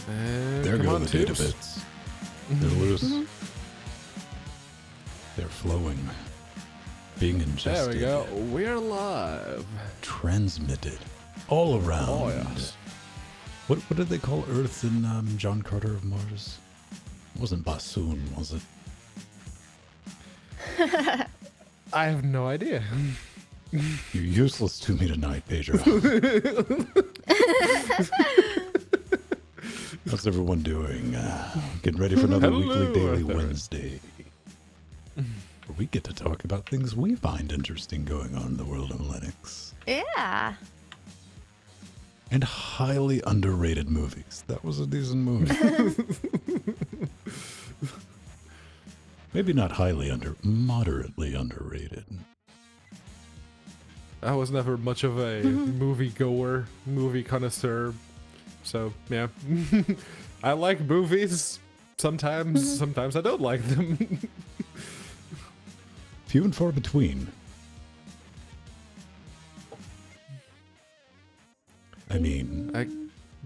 There go the data bits. They're loose. They're flowing. Being ingested. There we go. We're live. Transmitted. All around. Oh, yes. What did they call Earth in John Carter of Mars? It wasn't bassoon, was it? I have no idea. You're useless to me tonight, Pedro. How's everyone doing? Getting ready for another weekly Daily Wednesday, where we get to talk about things we find interesting going on in the world of Linux. Yeah. And highly underrated movies. That was a decent movie. Maybe not moderately underrated. I was never much of a movie connoisseur. So, yeah. I like movies. Sometimes I don't like them. Few and far between. I mean...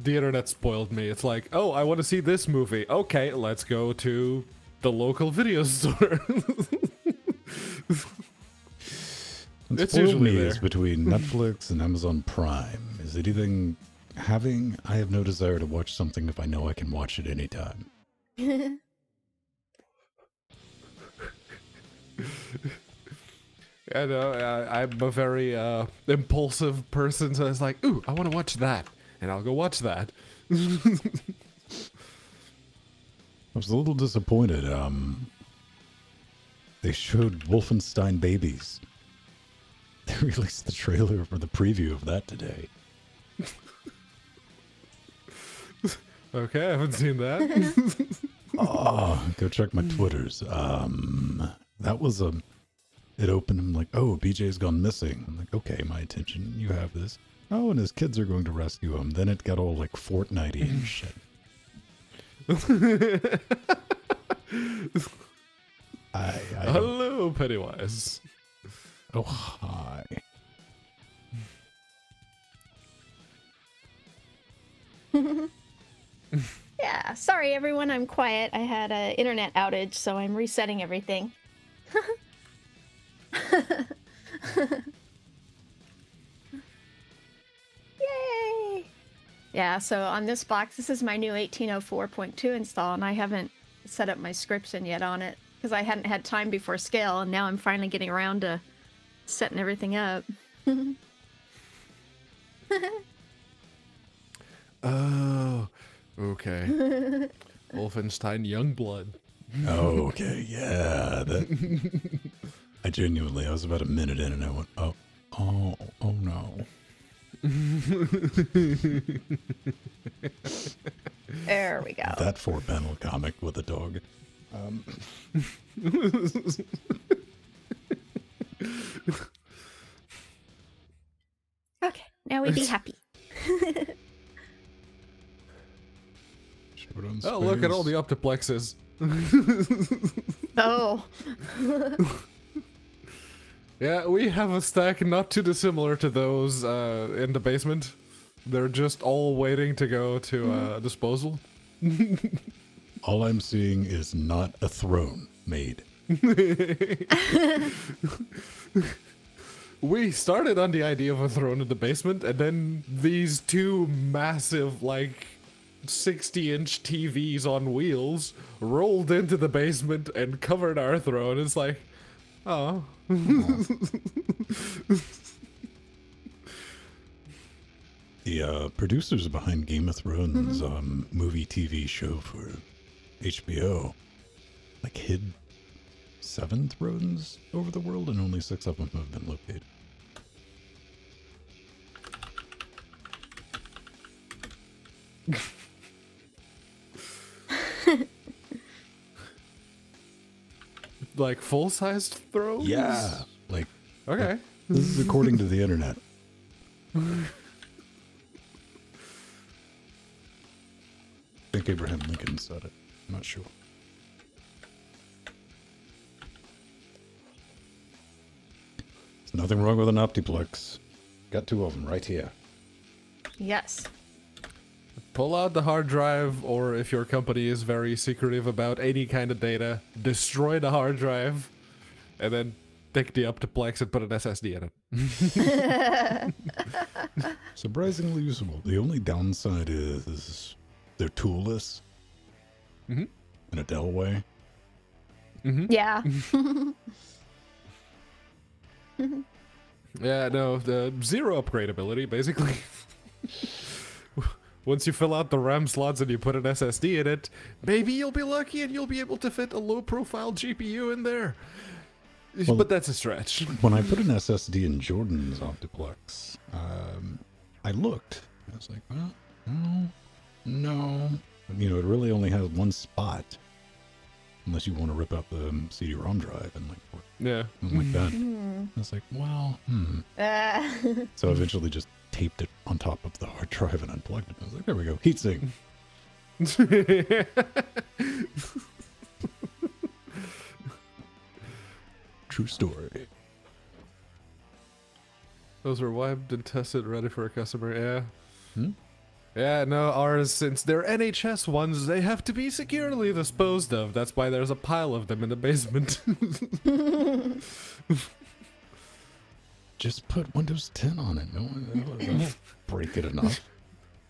the internet spoiled me. It's like, oh, I want to see this movie. Okay, let's go to the local video store. It's usually there. Is between Netflix and Amazon Prime. Is it even having... I have no desire to watch something if I know I can watch it anytime. I know, I'm a very impulsive person, so it's like, ooh, I want to watch that, and I'll go watch that. I was a little disappointed. They showed Wolfenstein Babies. They released the trailer for the preview of that today. Okay, I haven't seen that. Oh, go check my Twitters. That was it opened, I'm like, oh, BJ's gone missing. I'm like, okay, my attention, you have this. Oh, and his kids are going to rescue him. Then it got all like Fortnite-y and shit. Hello, Pennywise. Oh, hi. Yeah, sorry everyone, I'm quiet. I had an internet outage, so I'm resetting everything. Yay! Yeah, so on this box, this is my new 1804.2 install, and I haven't set up my scripts in yet on it, because I hadn't had time before scale, and now I'm finally getting around to setting everything up. Oh, okay. Wolfenstein Youngblood. Oh, okay, yeah. I genuinely, I was about a minute in and I went, oh no. There we go. That 4-panel comic with a dog. Okay, now we be happy. Oh, look at all the optiplexes. Oh. Yeah, we have a stack not too dissimilar to those in the basement. They're just all waiting to go to disposal. All I'm seeing is not a throne made. We started on the idea of a throne in the basement, and then these two massive, like, 60-inch TVs on wheels rolled into the basement and covered our throne. It's like, oh. The producers behind Game of Thrones movie TV show for HBO like hid 7 thrones over the world, and only 6 of them have been located. Like full-sized thrones? Yeah, like okay. This is according to the internet. I think Abraham Lincoln said it. I'm not sure. There's nothing wrong with an Optiplex. Got 2 of them right here. Yes. Pull out the hard drive, or if your company is very secretive about any kind of data, destroy the hard drive, and then take the Optiplex and put an SSD in it. Surprisingly usable. The only downside is they're toolless in a Dell way. Yeah. Yeah, no, the zero upgradability, basically. Once you fill out the RAM slots and you put an SSD in it, maybe you'll be lucky and you'll be able to fit a low-profile GPU in there. Well, but that's a stretch. When I put an SSD in Jordan's Optiplex, I looked. I was like, well, no. You know, it really only has one spot. Unless you want to rip out the CD-ROM drive and something like that. I was like, well, So I eventually just taped it on top of the hard drive and unplugged it. I was like, there we go, heatsink. True story. Those are wiped and tested, ready for a customer. Yeah. Yeah, no, ours, since they're NHS ones, they have to be securely disposed of. That's why there's a pile of them in the basement. Just put Windows 10 on it. No one that'll break it enough.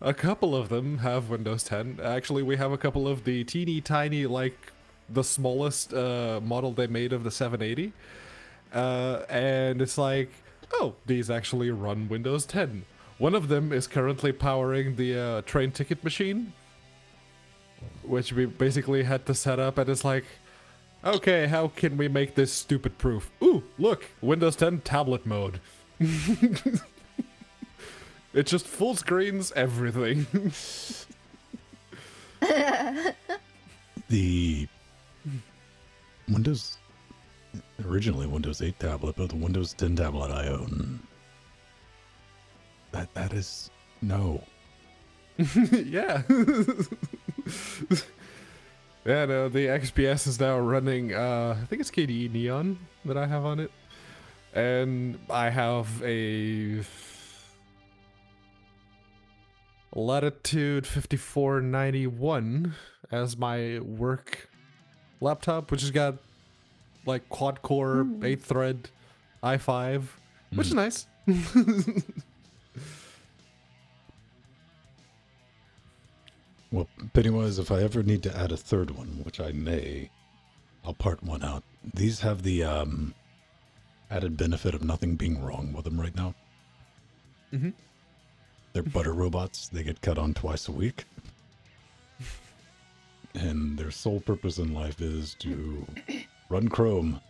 A couple of them have Windows 10. Actually, we have a couple of the teeny tiny, like, the smallest model they made of the 780. And it's like, oh, these actually run Windows 10. One of them is currently powering the train ticket machine, which we basically had to set up, and it's like, okay, how can we make this stupid proof? Ooh, look, Windows 10 tablet mode. It just full screens everything. The Windows, originally Windows 8 tablet, but the Windows 10 tablet I own, that is no. Yeah. Yeah, no, the XPS is now running, I think it's KDE Neon that I have on it. And I have a Latitude 5491 as my work laptop, which has got like quad-core, 8-thread i5, which is nice. Well, Pennywise, if I ever need to add a third one, which I may, I'll part one out. These have the added benefit of nothing being wrong with them right now. They're butter robots. They get cut on twice a week. And their sole purpose in life is to run Chrome.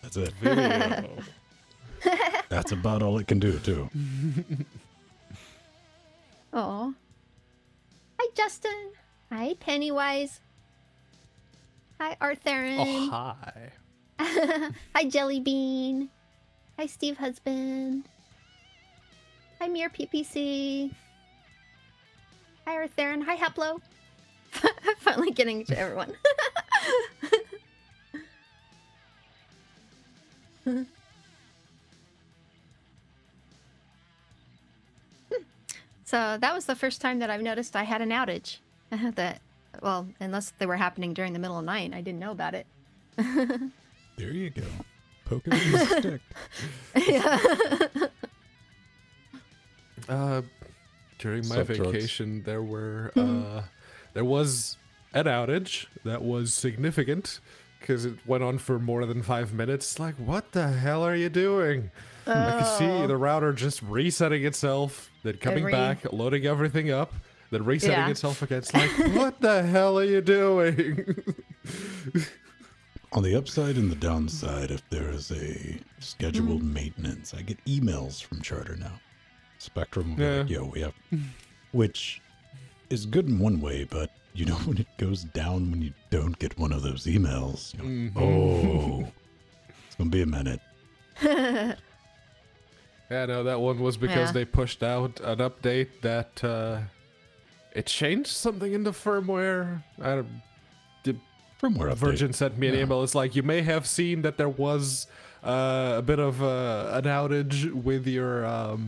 That's it. Video. That's about all it can do, too. Oh. Hi, Justin. Hi, Pennywise. Hi, Artherin. Oh, hi. Hi, Jellybean. Hi, Steve Husband. Hi, Mir PPC. Hi, Artherin. Hi, Haplo. Finally getting to everyone. So that was the first time that I've noticed I had an outage. Well, unless they were happening during the middle of the night, I didn't know about it. There you go. Poke it with a stick. Yeah. During my Suck drugs. vacation, there was an outage that was significant because it went on for more than 5 minutes. Like, what the hell are you doing? I could see the router just resetting itself, then coming back, loading everything up, then resetting itself again. It's like, what the hell are you doing? On the upside and the downside, if there is a scheduled maintenance, I get emails from Charter now. Spectrum will be like, yo, we have... Which is good in one way, but you know when it goes down when you don't get one of those emails? You're like, oh, it's going to be a minute. Yeah, no, that one was because they pushed out an update that it changed something in the firmware. Firmware update. Virgin sent me an email. It's like, you may have seen that there was a bit of an outage with your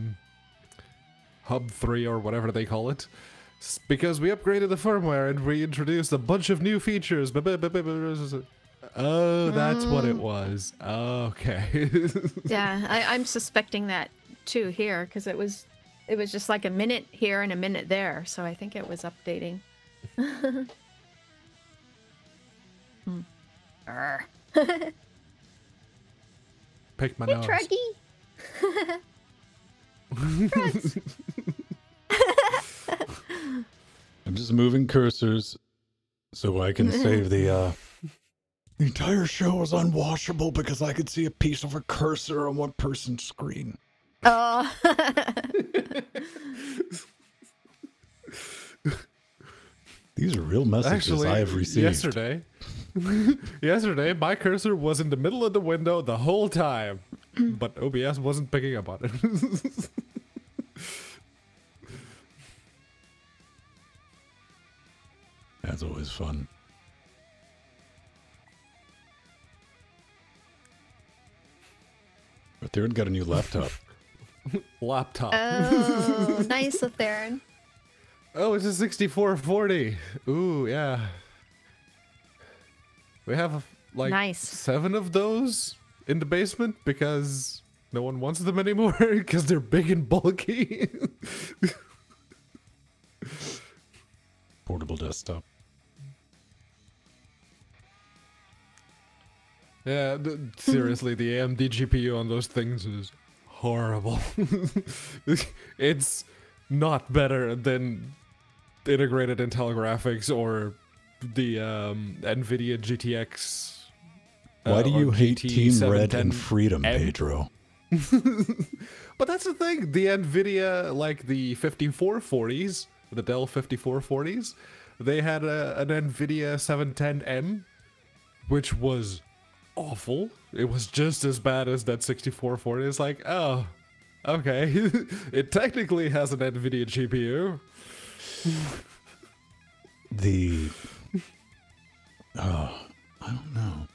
Hub 3 or whatever they call it. Because we upgraded the firmware and we introduced a bunch of new features. Oh, that's what it was. Okay. Yeah, I'm suspecting that too here because it was just like a minute here and a minute there, so I think it was updating. Pick my Hey, nose. Truggy. I'm just moving cursors so I can save the entire show is unwatchable because I could see a piece of a cursor on one person's screen. Oh. These are real messages Actually, I have received. yesterday, my cursor was in the middle of the window the whole time, but OBS wasn't picking up on it. That's always fun. But Theron got a new laptop. Laptop. Oh, nice, Theron. Oh, it's a 6440. Ooh, yeah. We have like Nice. 7 of those in the basement because no one wants them anymore because they're big and bulky. Portable desktop. Yeah, seriously, the AMD GPU on those things is horrible. It's not better than integrated Intel graphics or the NVIDIA GTX. Why do you or hate GT Team Red 710 and Freedom, M? Pedro? But that's the thing. The NVIDIA, like the 5440s, the Dell 5440s, they had an NVIDIA 710M, which was awful. It was just as bad as that 6440. It's like, oh, okay. It technically has an NVIDIA GPU. I don't know.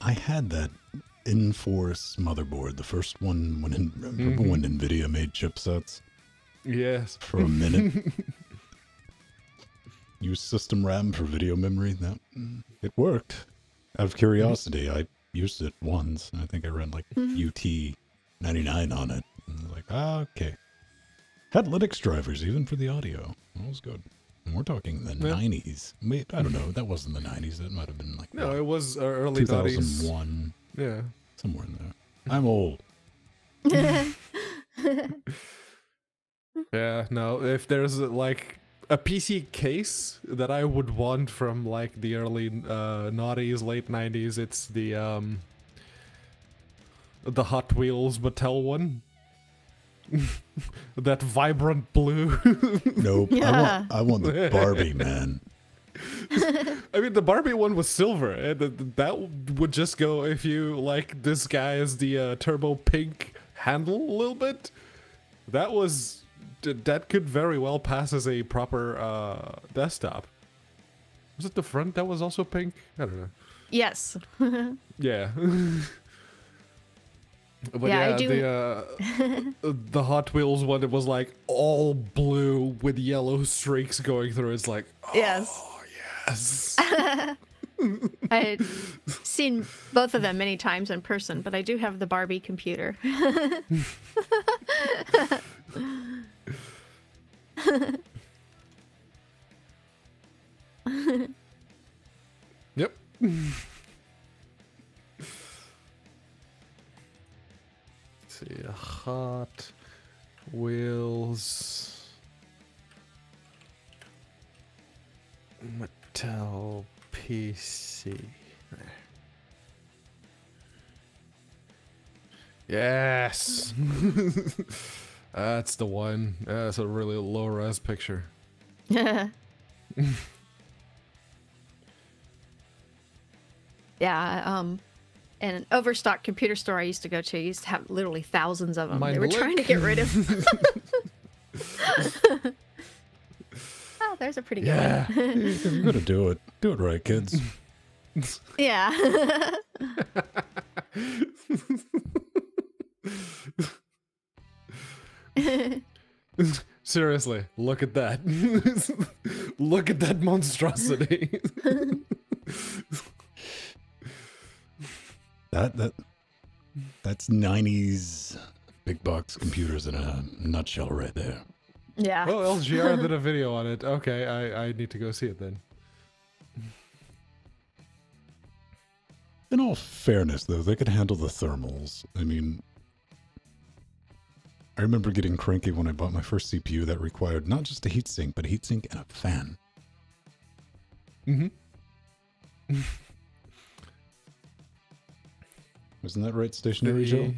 I had that Inforce motherboard, the first one when remember when NVIDIA made chipsets Yes. for a minute. Used system RAM for video memory. That it worked. Out of curiosity, I used it once, and I think I ran like UT 99 on it. And I was like, okay. Had Linux drivers even for the audio. That was good. And we're talking the 90s. I don't know. That wasn't the 90s. That might have been like No, it was early 90s. 2001. Yeah. Somewhere in there. I'm old. Yeah, no, if there's like a PC case that I would want from like the early noughties, late 90s, it's the Hot Wheels Mattel one. That vibrant blue. Nope. Yeah. I want the Barbie, man. I mean, the Barbie one was silver, and that would just go if you like this guy as the turbo pink handle a little bit. That could very well pass as a proper desktop. Was it the front that was also pink? I don't know. Yes. Yeah. But Yeah, I yeah, do- the Hot Wheels one, it was like all blue with yellow streaks going through. It's like, oh, Yes. yes. I had seen both of them many times in person, but I do have the Barbie computer. Yep. Let's see, Hot Wheels Mattel PC. Yes. That's the one. That's a really low res picture. Yeah, and an overstock computer store I used to go to used to have literally thousands of them. Mine They were look. trying to get rid of. Oh, there's a pretty good Yeah. one. You're gonna do it. Do it right, kids. Yeah. Seriously, look at that. Look at that monstrosity. That's 90s big box computers in a nutshell right there. Yeah. Oh, LGR did a video on it. Okay, I need to go see it then. In all fairness, though, they could handle the thermals. I mean, I remember getting cranky when I bought my first CPU that required not just a heatsink, but a heatsink and a fan. Mm-hmm. Wasn't that right, Stationary Joe?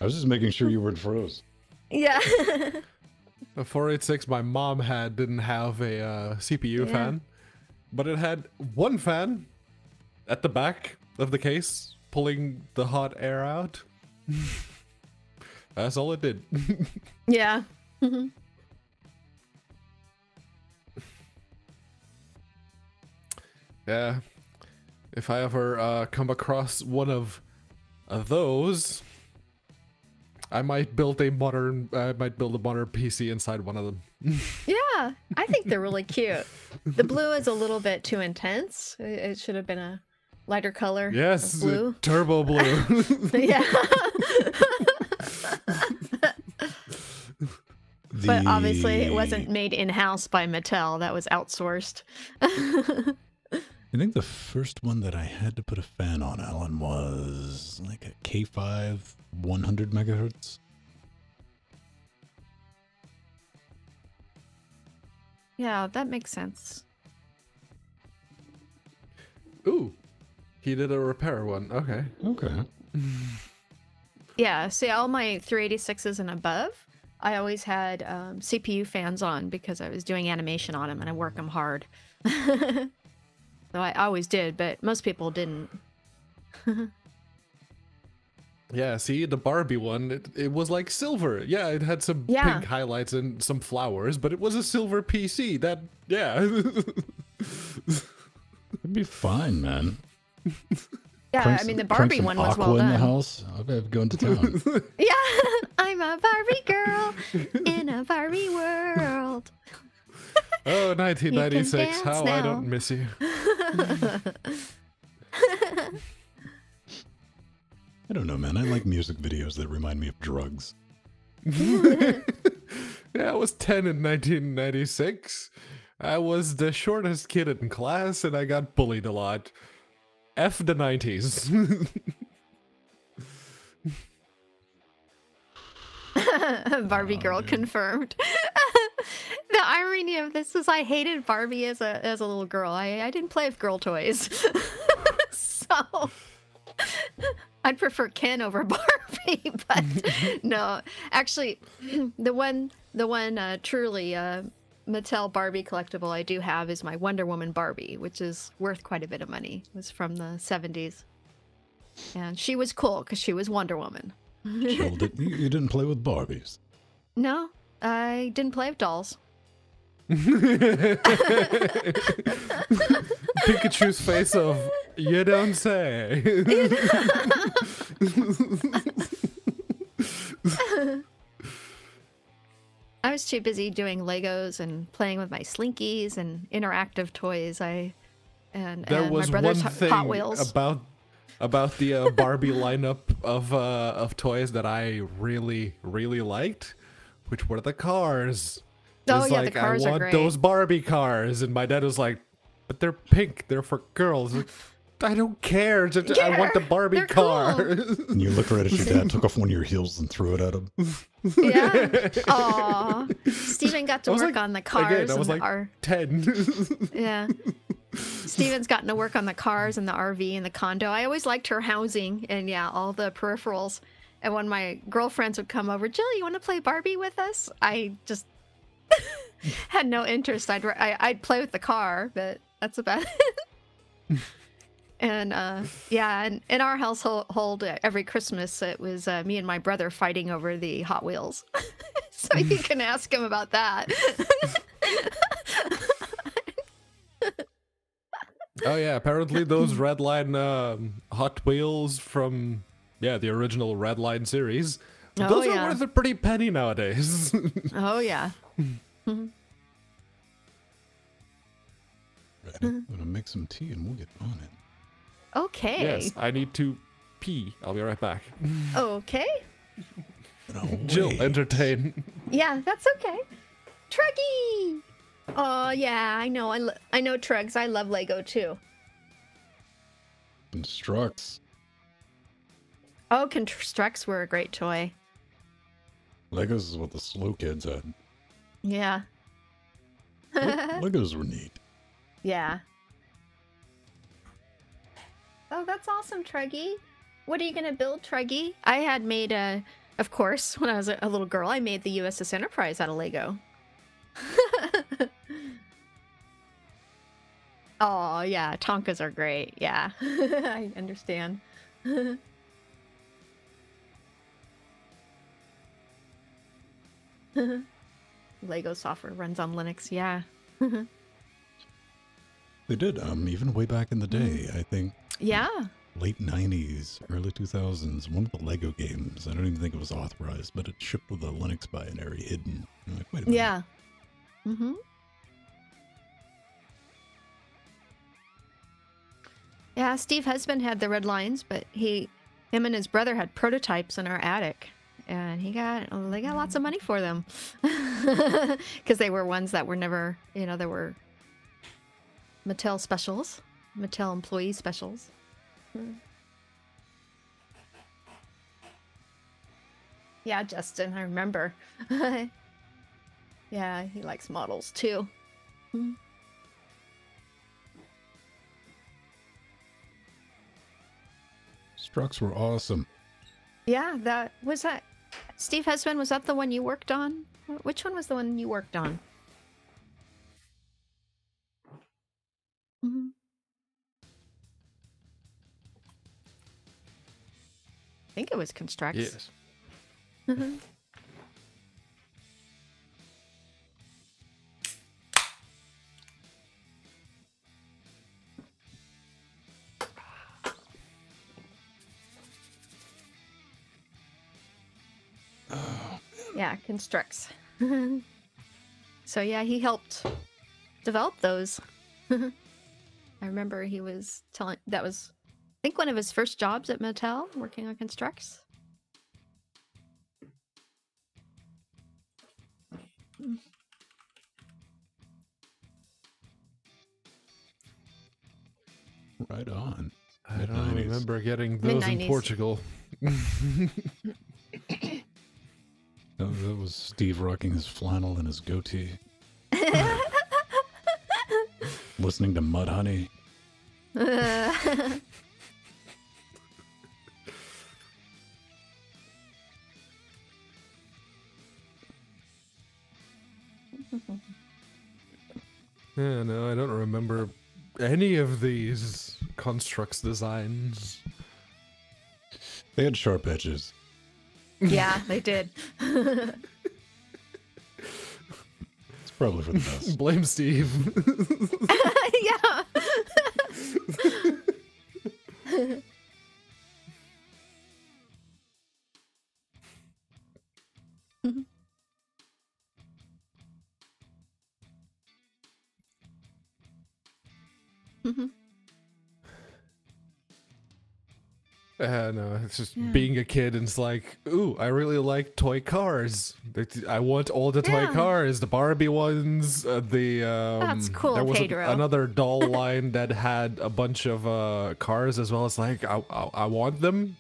I was just making sure you weren't froze. Yeah. The 486 my mom had didn't have a CPU fan, but it had one fan at the back of the case pulling the hot air out. That's all it did. Yeah. Yeah. If I ever come across one of those, I might build a modern PC inside one of them. Yeah, I think they're really cute. The blue is a little bit too intense. It should have been a lighter color. Yes, of blue. turbo blue. Yeah. But obviously it wasn't made in-house by Mattel. That was outsourced. I think the first one that I had to put a fan on, Alan, was like a K5 100 megahertz. Yeah, that makes sense. Ooh, he did a repair one. Okay. Okay. Yeah, see, all my 386s and above, I always had CPU fans on because I was doing animation on them and I work them hard. So I always did, but most people didn't. Yeah, see, the Barbie one, it was like silver. Yeah, it had some pink highlights and some flowers, but it was a silver PC. That, yeah. It'd be fine, man. Yeah, I mean, the Barbie one was well in the done. house. I'll be going to town. Yeah, I'm a Barbie girl in a Barbie world. Oh, 1996. How now. I don't miss you. I don't know, man. I like music videos that remind me of drugs. Yeah, I was 10 in 1996. I was the shortest kid in class, and I got bullied a lot. F the 90s. Barbie girl confirmed. The irony of this is I hated Barbie as a little girl. I didn't play with girl toys. So I'd prefer Ken over Barbie, but no. Actually, the one truly Mattel Barbie collectible I do have is my Wonder Woman Barbie, which is worth quite a bit of money. It was from the 70s. And she was cool because she was Wonder Woman. You didn't play with Barbies. No, I didn't play with dolls. Pikachu's face of, you don't say. I was too busy doing Legos and playing with my Slinkies and interactive toys. There and was my brother's one thing Hot Wheels. about the Barbie lineup of toys that I really liked, which were the cars. Oh, It's yeah, like, the cars I are want great. those Barbie cars, and my dad was like, "But they're pink. They're for girls." Like, I don't care. I want the Barbie they're car. cool. And you look right at your dad, took off one of your heels and threw it at him. Yeah. Aw. Steven got to work on the cars. Again, I was and like 10. Yeah. Steven's gotten to work on the cars and the RV and the condo. I always liked her housing and, yeah, all the peripherals. And when my girlfriends would come over, Jill, you want to play Barbie with us? I just had no interest. I'd play with the car, but that's about it. And yeah, and in our household, every Christmas it was me and my brother fighting over the Hot Wheels. So you can ask him about that. Oh yeah, apparently those red line Hot Wheels from yeah, the original Red Line series. Oh, Those are yeah. worth a pretty penny nowadays. Oh, yeah. Ready? I'm gonna make some tea and we'll get on it. Okay. Yes, I need to pee. I'll be right back. Okay. No Jill, way. entertain. Yeah, that's okay. Truggy! Oh, yeah, I know. I know Trugs. I love Lego, too. Constructs. Oh, Constructs were a great toy. Legos is what the slow kids had. Yeah. Legos were neat. Yeah. Oh, that's awesome, Truggy. What are you going to build, Truggy? I had made of course, when I was a little girl, I made the USS Enterprise out of Lego. Oh, yeah, Tonkas are great. Yeah, I understand. Lego software runs on Linux, yeah. They did, even way back in the day, I think Yeah. late 90s, early 2000s, one of the Lego games, I don't even think it was authorized, but it shipped with a Linux binary hidden. I'm like, wait a minute. Yeah. Mm-hmm. Yeah, Steve Husband had the red lines, but him and his brother had prototypes in our attic, and they got lots of money for them because they were ones that were never, they were Mattel specials, Mattel employee specials. Yeah, Justin, I remember. Yeah, he likes models too. Structs were awesome. Yeah, that. Steve Husband, was that the one you worked on? Which one was the one you worked on? Mm-hmm. I think it was Constructs. Yes. Mm-hmm. Yeah, Constructs. So yeah, he helped develop those. I remember he was telling that was, I think, one of his first jobs at Mattel, working on Constructs. Right on. I don't Mid-90s. remember getting those in Mid-90s. Portugal. That was Steve rocking his flannel and his goatee. Listening to Mudhoney. Yeah, no, I don't remember any of these Constructs designs. They had sharp edges. Yeah, they did. It's probably for the best. Blame Steve. Yeah. No, it's just being a kid and it's like, ooh, I really like toy cars. I want all the toy Yeah. cars, the Barbie ones, That's cool, there was Pedro. another doll line that had a bunch of cars as well. It's like, I want them.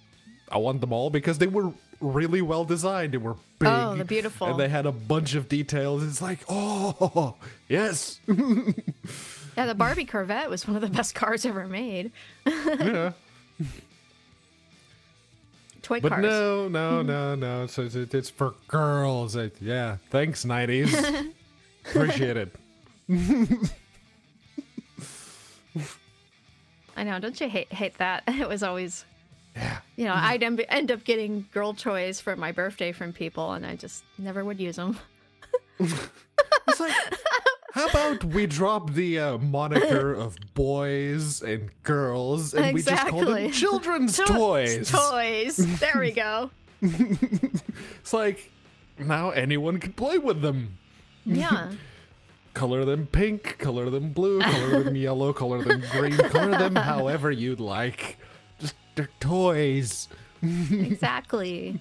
I want them all because they were really well designed. They were big. Oh, they're beautiful. And they had a bunch of details. It's like, oh, yes. Yeah, the Barbie Corvette was one of the best cars ever made. Yeah. Toy But cars. no. So it's for girls. Yeah. Thanks, 90s. Appreciate it. I know, don't you hate that? It was always, Yeah. I'd end up getting girl toys for my birthday from people, and I just never would use them. It's like, How about we drop the moniker of boys and girls and we just call them children's toys? Toys. There we go. It's like, now anyone can play with them. Yeah. Color them pink, color them blue, color them yellow, color them green, color them however you'd like. Just, they're toys. Exactly.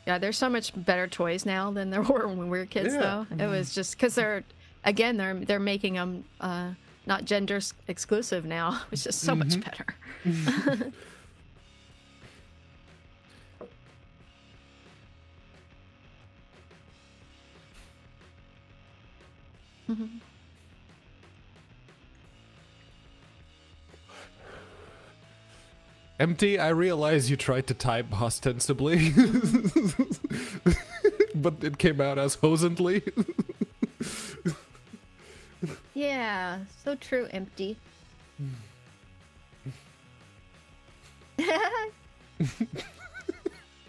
Yeah, there's so much better toys now than there were when we were kids, though. It was just because they're making them not gender exclusive now. It's just so much better. Empty, I realize you tried to type ostensibly, but it came out as hosently. Yeah, so true, Empty.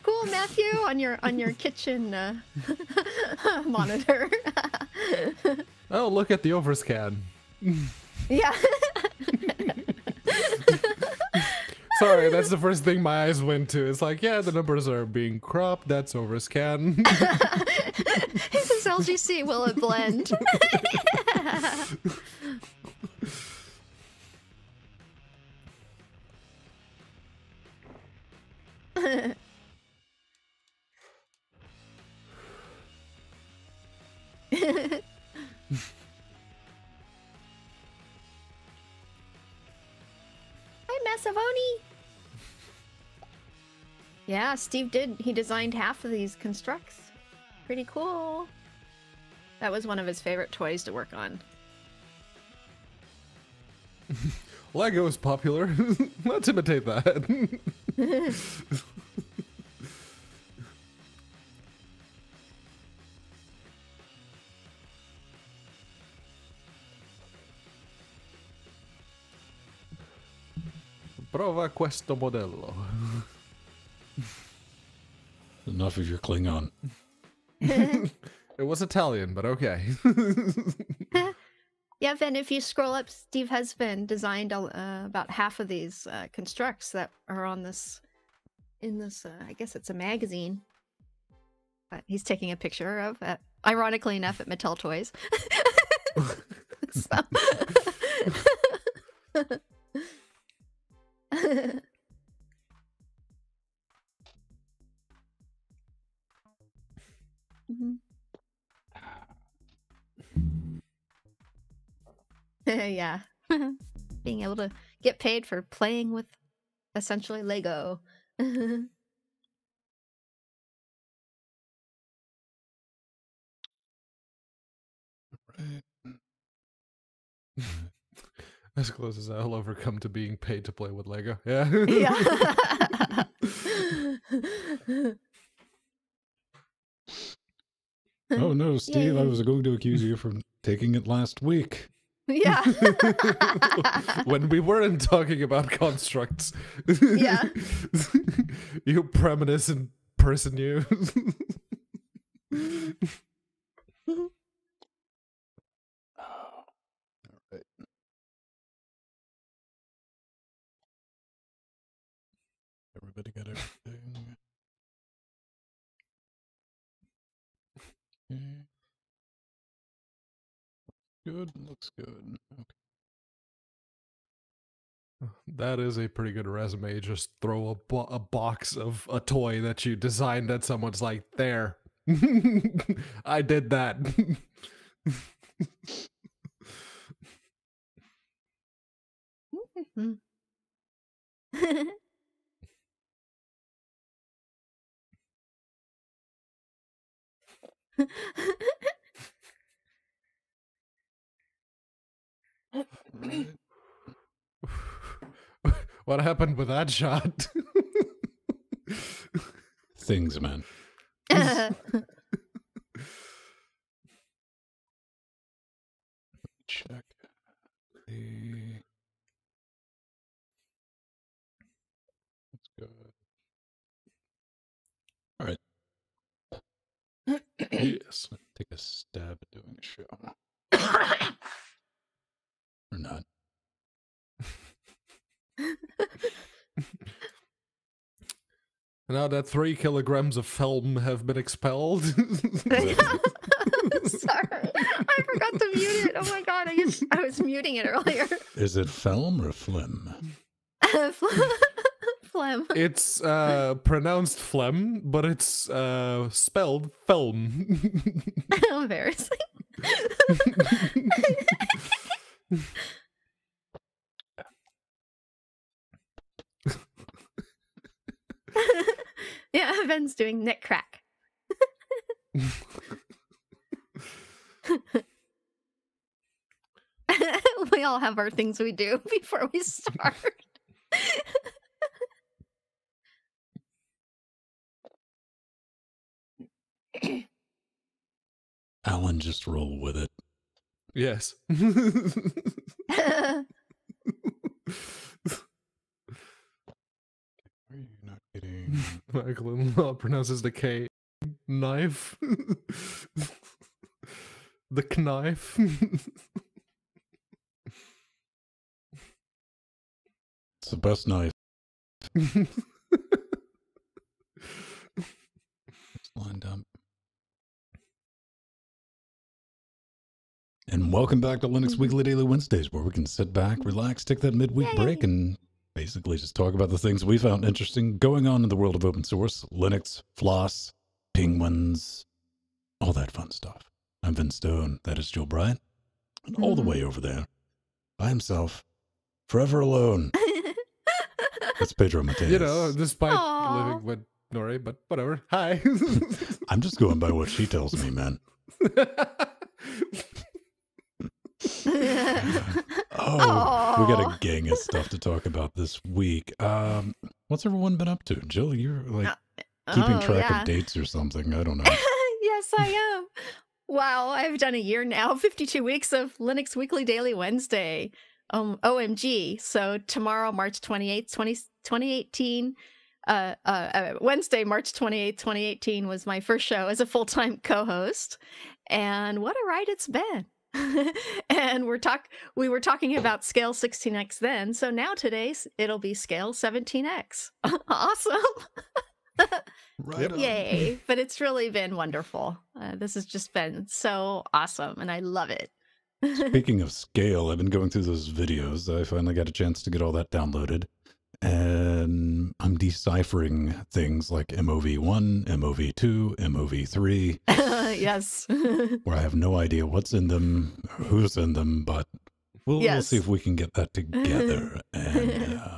Cool, Matthew, on your kitchen monitor. Oh, look at the overscan. Yeah. Sorry, that's the first thing my eyes went to. It's like, yeah, the numbers are being cropped. That's overscan. This LGC, will it blend? Hi, Massavoni. Yeah, Steve he designed half of these constructs. Pretty cool. That was one of his favorite toys to work on. Lego is popular. Let's imitate that. Prova questo modello. Enough of your Klingon. It was Italian, but okay. Yeah, Vin, if you scroll up, Steve has been designed about half of these constructs that are on this, I guess it's a magazine. But he's taking a picture of, ironically enough, at Mattel Toys. So. Yeah. Being able to get paid for playing with essentially Lego. As close as I'll ever come to being paid to play with Lego. Yeah. Yeah. Oh no, Steve, I was going to accuse you from taking it last week. Yeah. When we weren't talking about constructs. Yeah. You premonition person, you. All right. Everybody got everything. Okay. Good, looks good. Okay. That is a pretty good resume. Just throw a box of a toy that you designed that someone's like, there. I did that. Right. What happened with that shot? Things, man. Check the. That's good. All right. Yes. Take a stab at doing a show. Or not. Now that 3 kilograms of film have been expelled. Sorry, I forgot to mute it. Oh my god, I was muting it earlier. Is it film or phlegm? Phlegm. It's pronounced phlegm, but it's spelled film. Embarrassing. Yeah, Ben's doing neck crack. We all have our things we do before we start. Alan, just roll with it. Yes. Are you not kidding? Michael pronounces the K. Knife. The knife. It's the best knife. It's lined up. And welcome back to Linux Weekly Daily Wednesdays, where we can sit back, relax, take that midweek break, and basically just talk about the things we found interesting going on in the world of open source, Linux, Floss, Penguins, all that fun stuff. I'm Vin Stone. That is Joe Bryant. And all the way over there, by himself, forever alone. That's Pedro Mateus. You know, despite Aww. living with Nori, but whatever. Hi. I'm just going by what she tells me, man. We got a gang of stuff to talk about this week. What's everyone been up to? Jill, you're like keeping track of dates or something. I don't know. Yes, I am. Wow, I've done a year now, 52 weeks of Linux Weekly Daily Wednesday. OMG. So tomorrow, March 28th, 2018, Wednesday, March 28th, 2018 was my first show as a full-time co-host. And what a ride it's been. And we were talking about scale 16x then. So now today's it'll be scale 17x. Awesome. Right on. Yay. But it's really been wonderful. This has just been so awesome and I love it. Speaking of scale, I've been going through those videos. I finally got a chance to get all that downloaded. And I'm deciphering things like MOV1, MOV2, MOV3. Yes. Where I have no idea what's in them, who's in them, but we'll see if we can get that together. And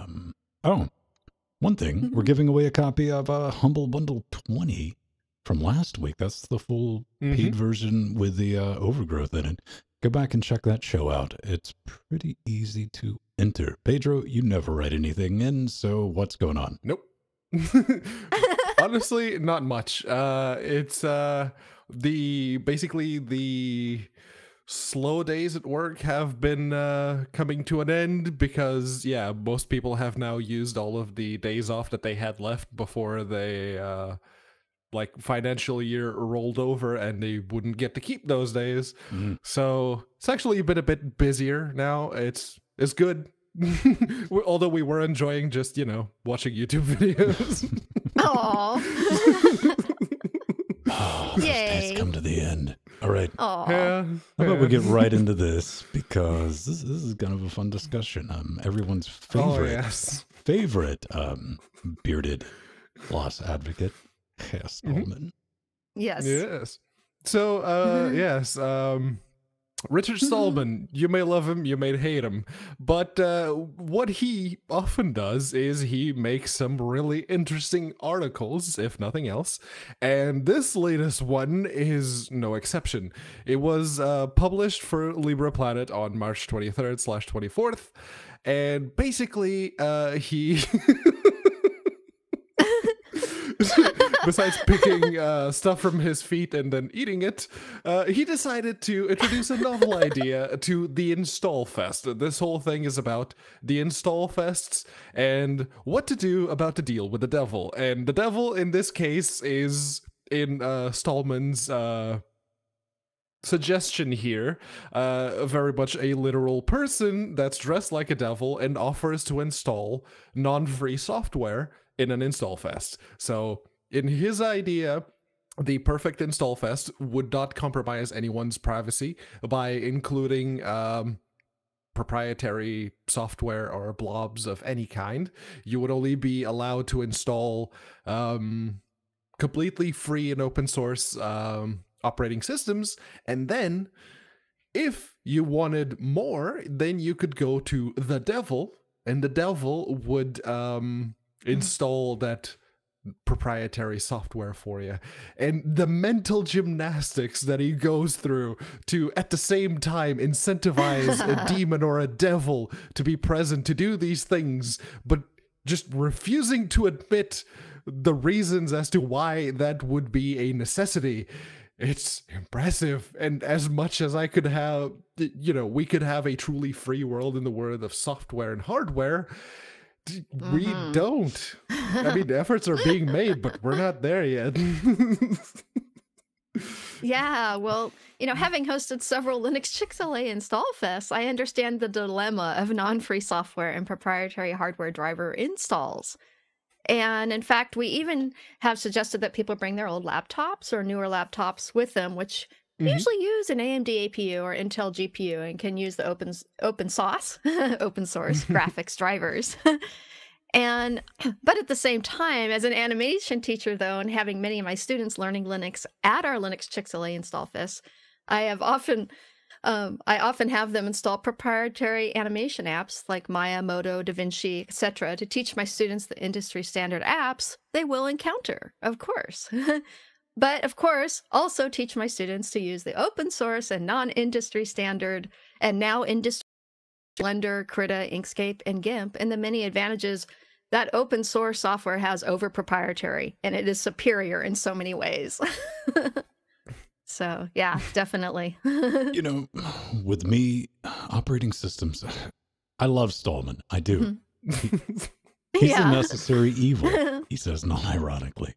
one thing, we're giving away a copy of Humble Bundle 20 from last week. That's the full paid version with the overgrowth in it. Go back and check that show out. It's pretty easy to enter. Pedro, you never write anything in, so what's going on? Nope. Honestly, not much. It's basically the slow days at work have been coming to an end because most people have now used all of the days off that they had left before they financial year rolled over and they wouldn't get to keep those days. So it's actually been a bit busier now. It's good. Although we were enjoying just, watching YouTube videos. Those days come to the end. All right. Yeah. How about we get right into this, because this is kind of a fun discussion. Everyone's favorite bearded loss advocate, Stallman. Yes. So, Richard Stallman, you may love him, you may hate him, but what he often does is he makes some really interesting articles, if nothing else, and this latest one is no exception. It was published for LibrePlanet on March 23rd/24th, and basically he... Besides picking stuff from his feet and then eating it, he decided to introduce a novel idea to the Install Fest. This whole thing is about the Install Fests and what to do about the deal with the devil. And the devil in this case is in Stallman's suggestion here, very much a literal person that's dressed like a devil and offers to install non-free software in an install fest. So in his idea, the perfect install fest would not compromise anyone's privacy by including proprietary software or blobs of any kind. You would only be allowed to install completely free and open source operating systems, and then if you wanted more, then you could go to the devil, and the devil would install that proprietary software for you. And the mental gymnastics that he goes through to at the same time incentivize a demon or a devil to be present to do these things, but just refusing to admit the reasons as to why that would be a necessity. It's impressive. And as much as I could have, we could have a truly free world in the world of software and hardware, we don't. I mean, efforts are being made, but we're not there yet. Yeah, well, having hosted several Linux Chick-fil-A install fests, I understand the dilemma of non-free software and proprietary hardware driver installs. And in fact, we even have suggested that people bring their old laptops or newer laptops with them, which usually use an AMD APU or Intel GPU and can use the open source graphics drivers. But at the same time, as an animation teacher, though, and having many of my students learning Linux at our Linux Chick-fil-A install fests, I often have them install proprietary animation apps like Maya, Modo, DaVinci, etc. to teach my students the industry standard apps they will encounter, of course. But, of course, also teach my students to use the open source and non-industry standard and now industry Blender, Krita, Inkscape, and GIMP, and the many advantages that open source software has over proprietary, and it is superior in so many ways. So, yeah, definitely. With me, operating systems, I love Stallman. I do. He's a necessary evil, he says non-ironically.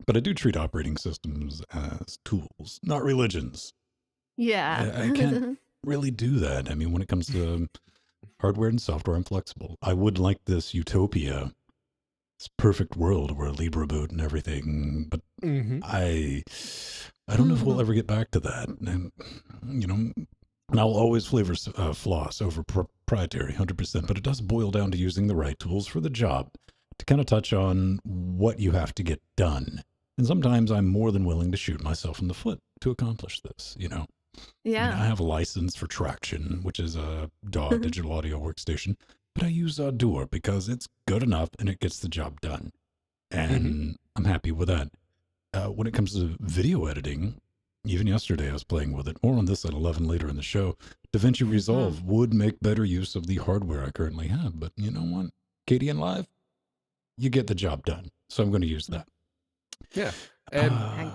But I do treat operating systems as tools, not religions. Yeah. I can't really do that. I mean, when it comes to hardware and software, I'm flexible. I would like this utopia, this perfect world where Lwdw and everything, but I don't know if we'll ever get back to that. And I'll always flavor floss over proprietary 100%, but it does boil down to using the right tools for the job to kind of touch on what you have to get done. And sometimes I'm more than willing to shoot myself in the foot to accomplish this, Yeah. I have a license for Traction, which is a DAW, digital audio workstation, but I use Dur because it's good enough and it gets the job done. And I'm happy with that. When it comes to video editing, even yesterday I was playing with it. More on this at 11 later in the show. DaVinci Resolve would make better use of the hardware I currently have, but you know what? KDN Live, you get the job done. So I'm going to use that. Yeah. And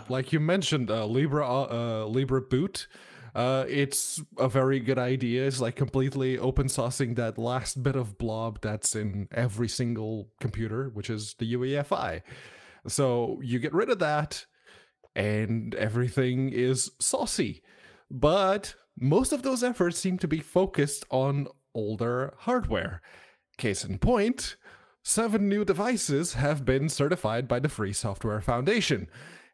like you mentioned, Libra Boot, it's a very good idea. It's like completely open sourcing that last bit of blob that's in every single computer, which is the UEFI. So you get rid of that and everything is saucy. But most of those efforts seem to be focused on older hardware. Case in point, 7 new devices have been certified by the Free Software Foundation.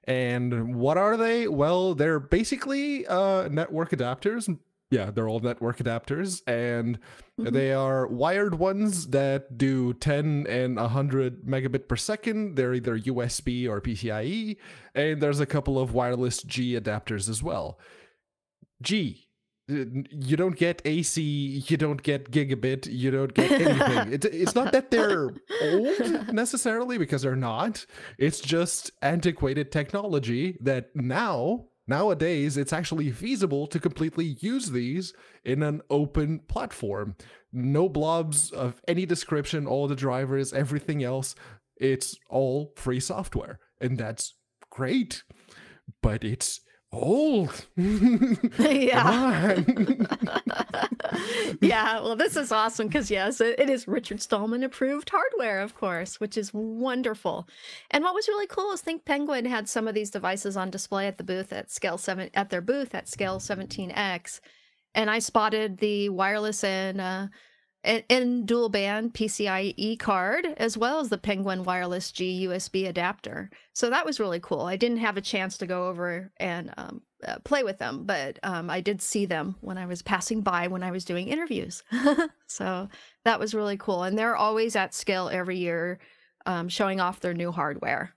And what are they? Well, they're basically network adapters. Yeah, they're all network adapters. And they are wired ones that do 10 and 100 megabit per second. They're either USB or PCIe. And there's a couple of wireless G adapters as well. G. You don't get AC, you don't get gigabit, you don't get anything. It's not that they're old necessarily, because they're not. It's just antiquated technology that nowadays, it's actually feasible to completely use these in an open platform. No blobs of any description, all the drivers, everything else. It's all free software, and that's great. But it's old. Yeah. Come on. Yeah, well, this is awesome because, yes, it is Richard Stallman approved hardware, of course, which is wonderful. And what was really cool is Think Penguin had some of these devices on display at the booth at their booth at scale 17x. And I spotted the wireless and dual band PCIe card, as well as the Penguin Wireless G USB adapter. So that was really cool. I didn't have a chance to go over and play with them, but I did see them when I was passing by when I was doing interviews. So that was really cool. And they're always at scale every year, showing off their new hardware.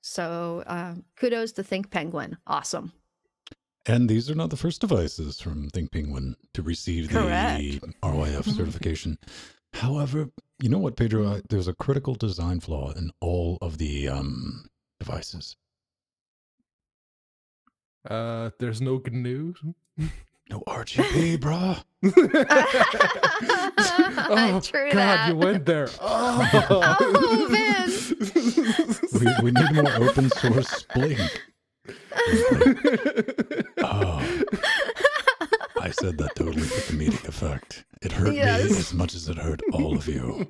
So kudos to Think Penguin. Awesome. And these are not the first devices from Think Penguin to receive the RYF certification. However, you know what, Pedro? There's a critical design flaw in all of the devices. There's no GNU. No RGB, brah. Oh, True God, that. you went there. Oh, Oh, man. We need more open source spling. Oh, I said that totally for comedic effect. It hurt me as much as it hurt all of you.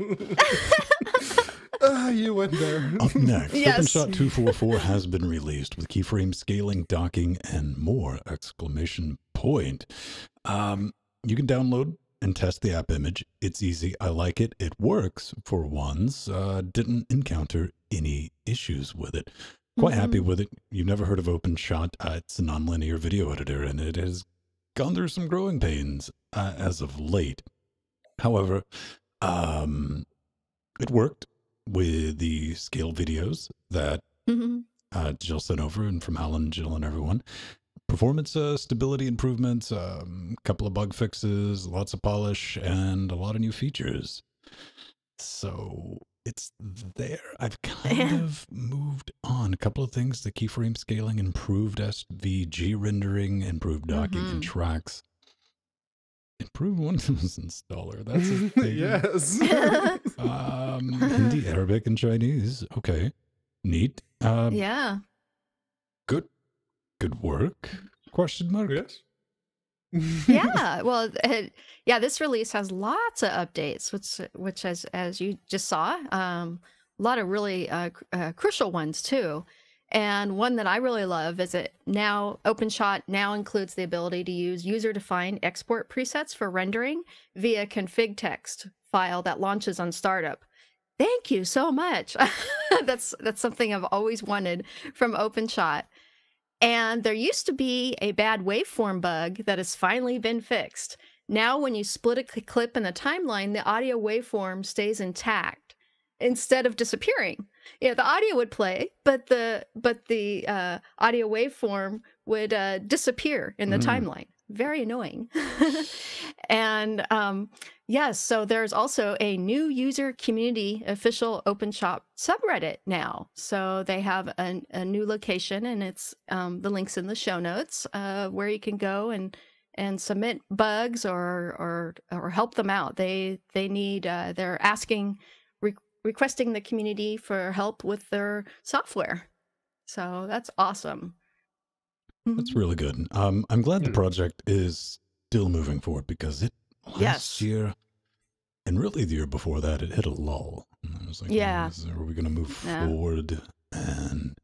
You went there. Up next, Yes. OpenShot 244 has been released with keyframe scaling, docking, and more! Exclamation point. You can download and test the app image. It's easy. I like it. It works for once. Didn't encounter any issues with it. Quite happy with it. You've never heard of OpenShot. It's a nonlinear video editor, and it has gone through some growing pains as of late. However, it worked with the scale videos that Jill sent over, and from Alan, Jill, and everyone. Performance stability improvements, a couple of bug fixes, lots of polish, and a lot of new features. So it's there. I've kind of moved on. A couple of things: the keyframe scaling, improved SVG rendering, improved docking and tracks, improved Windows installer. That's a thing. Yes. Hindi, Arabic, and Chinese. Okay, neat. Yeah. Good work? Question mark. Yes. Yeah. Well, this release has lots of updates, which as you just saw, a lot of really crucial ones too. And one that I really love is that now OpenShot now includes the ability to use user-defined export presets for rendering via config text file that launches on startup. Thank you so much. That's something I've always wanted from OpenShot. And there used to be a bad waveform bug that has finally been fixed. Now, when you split a clip in the timeline, the audio waveform stays intact instead of disappearing. Yeah, the audio would play, but the audio waveform would disappear in the timeline. Very annoying. And yes, so there's also a new user community official OpenShot subreddit now. So they have a new location, and it's the links in the show notes where you can go and submit bugs or help them out. They need they're requesting the community for help with their software. So that's awesome. That's really good. I'm glad the project is still moving forward, because last year and really the year before that, it hit a lull. And I was like, are we going to move forward? And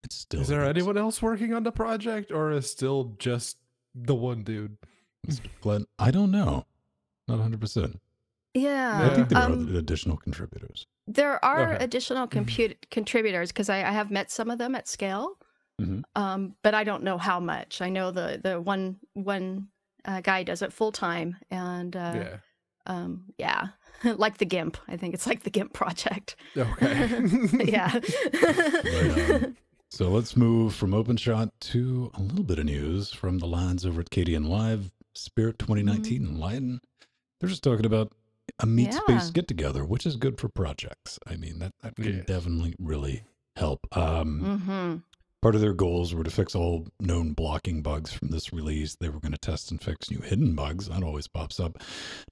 it's still. Is there anyone else working on the project, or is still just the one dude? Glenn, I don't know. Not 100%. Yeah. I think there are additional contributors. There are additional contributors, because I have met some of them at scale. But I don't know how much. I know the one guy does it full time, and like the GIMP. I think it's like the GIMP project. Okay. Yeah. So let's move from OpenShot to a little bit of news from the lads over at KDN Live, Spirit 2019 and Lighten. They're just talking about a meet space get together, which is good for projects. I mean, that can definitely really help. Part of their goals were to fix all known blocking bugs from this release. They were going to test and fix new hidden bugs. That always pops up.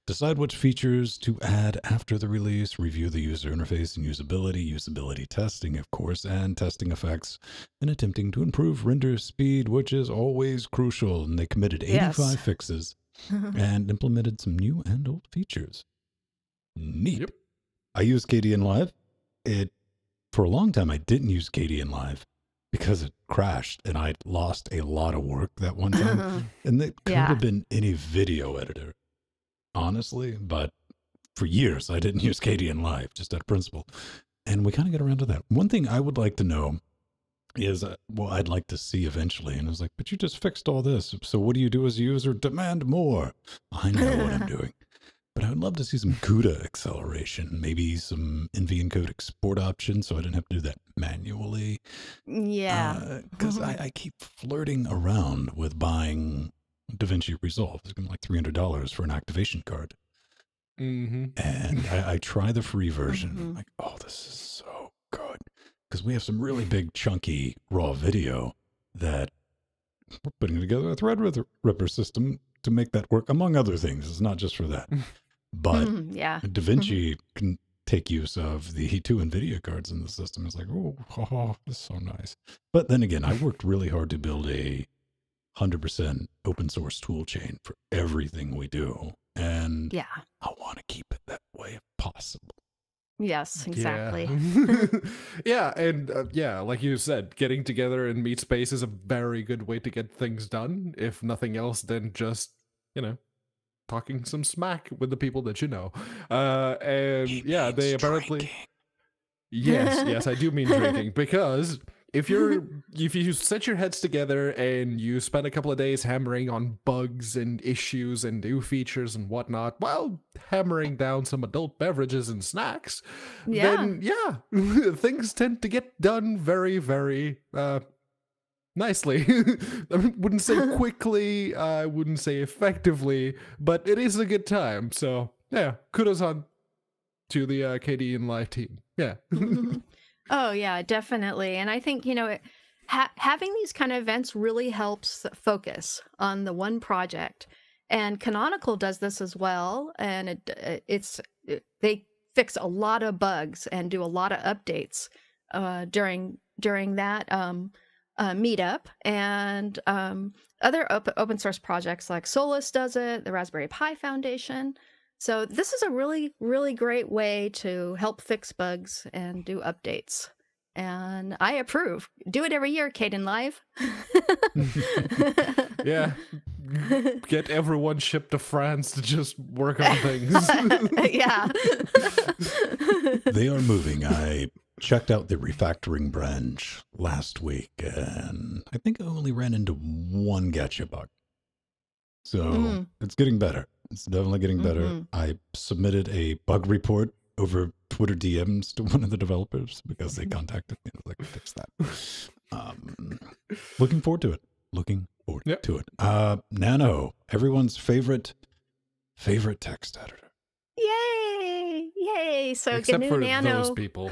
Decide which features to add after the release. Review the user interface and usability testing, of course, and testing effects, and attempting to improve render speed, which is always crucial. And they committed 85 fixes and implemented some new and old features. Neat. Yep. I use KDN Live. For a long time, I didn't use KDN Live because it crashed and I lost a lot of work that one time. And that could have been any video editor, honestly. But for years, I didn't use KDN Live, just out of principle. And we kind of get around to that. One thing I would like to know is, well, I'd like to see eventually. And I was like, but you just fixed all this. So what do you do as a user? Demand more. I know what I'm doing. But I would love to see some CUDA acceleration, maybe some NV encode export options so I didn't have to do that manually. Yeah. Because I keep flirting around with buying DaVinci Resolve. It's going to be like $300 for an activation card. And I try the free version. I'm like, oh, this is so good. Because we have some really big, chunky, raw video that we're putting together a Threadripper system to make that work, among other things. It's not just for that. But DaVinci can take use of the 2 NVIDIA cards in the system. It's like, oh, this is so nice. But then again, I worked really hard to build a 100% open source tool chain for everything we do. And I want to keep it that way if possible. Yes, exactly. Yeah, and like you said, getting together in meet space is a very good way to get things done. If nothing else, then just, talking some smack with the people that you know. They apparently... Drinking. Yes, I do mean drinking, because if you set your heads together and you spend a couple of days hammering on bugs and issues and new features and whatnot, while hammering down some adult beverages and snacks, then things tend to get done very, very nicely. I wouldn't say quickly, I wouldn't say effectively, but it is a good time. So yeah, kudos on to the KDN Live team. Yeah. Oh, yeah, definitely. And I think, having these kind of events really helps focus on the one project. And Canonical does this as well. And they fix a lot of bugs and do a lot of updates during that meetup. And other open source projects like Solus does it, the Raspberry Pi Foundation. So this is a really, really great way to help fix bugs and do updates. And I approve. Do it every year, KDN Live. Yeah. Get everyone shipped to France to just work on things. Yeah. They are moving. I checked out the refactoring branch last week, and I think I only ran into one Gacha bug. So it's getting better. It's definitely getting better. I submitted a bug report over Twitter DMs to one of the developers because they contacted me. I was like, fix that. Looking forward to it. To it. Nano, everyone's favorite text editor. Yay! So Except GNU for Nano, those people.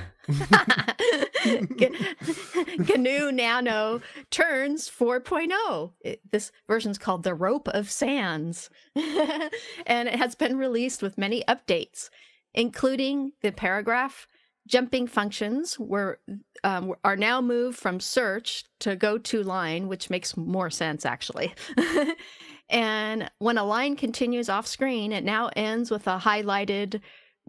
GNU Nano turns 4.0. This version's called the Rope of Sands, and it has been released with many updates, including the paragraph jumping functions are now moved from search to go to line, which makes more sense actually. And when a line continues off screen, it now ends with a highlighted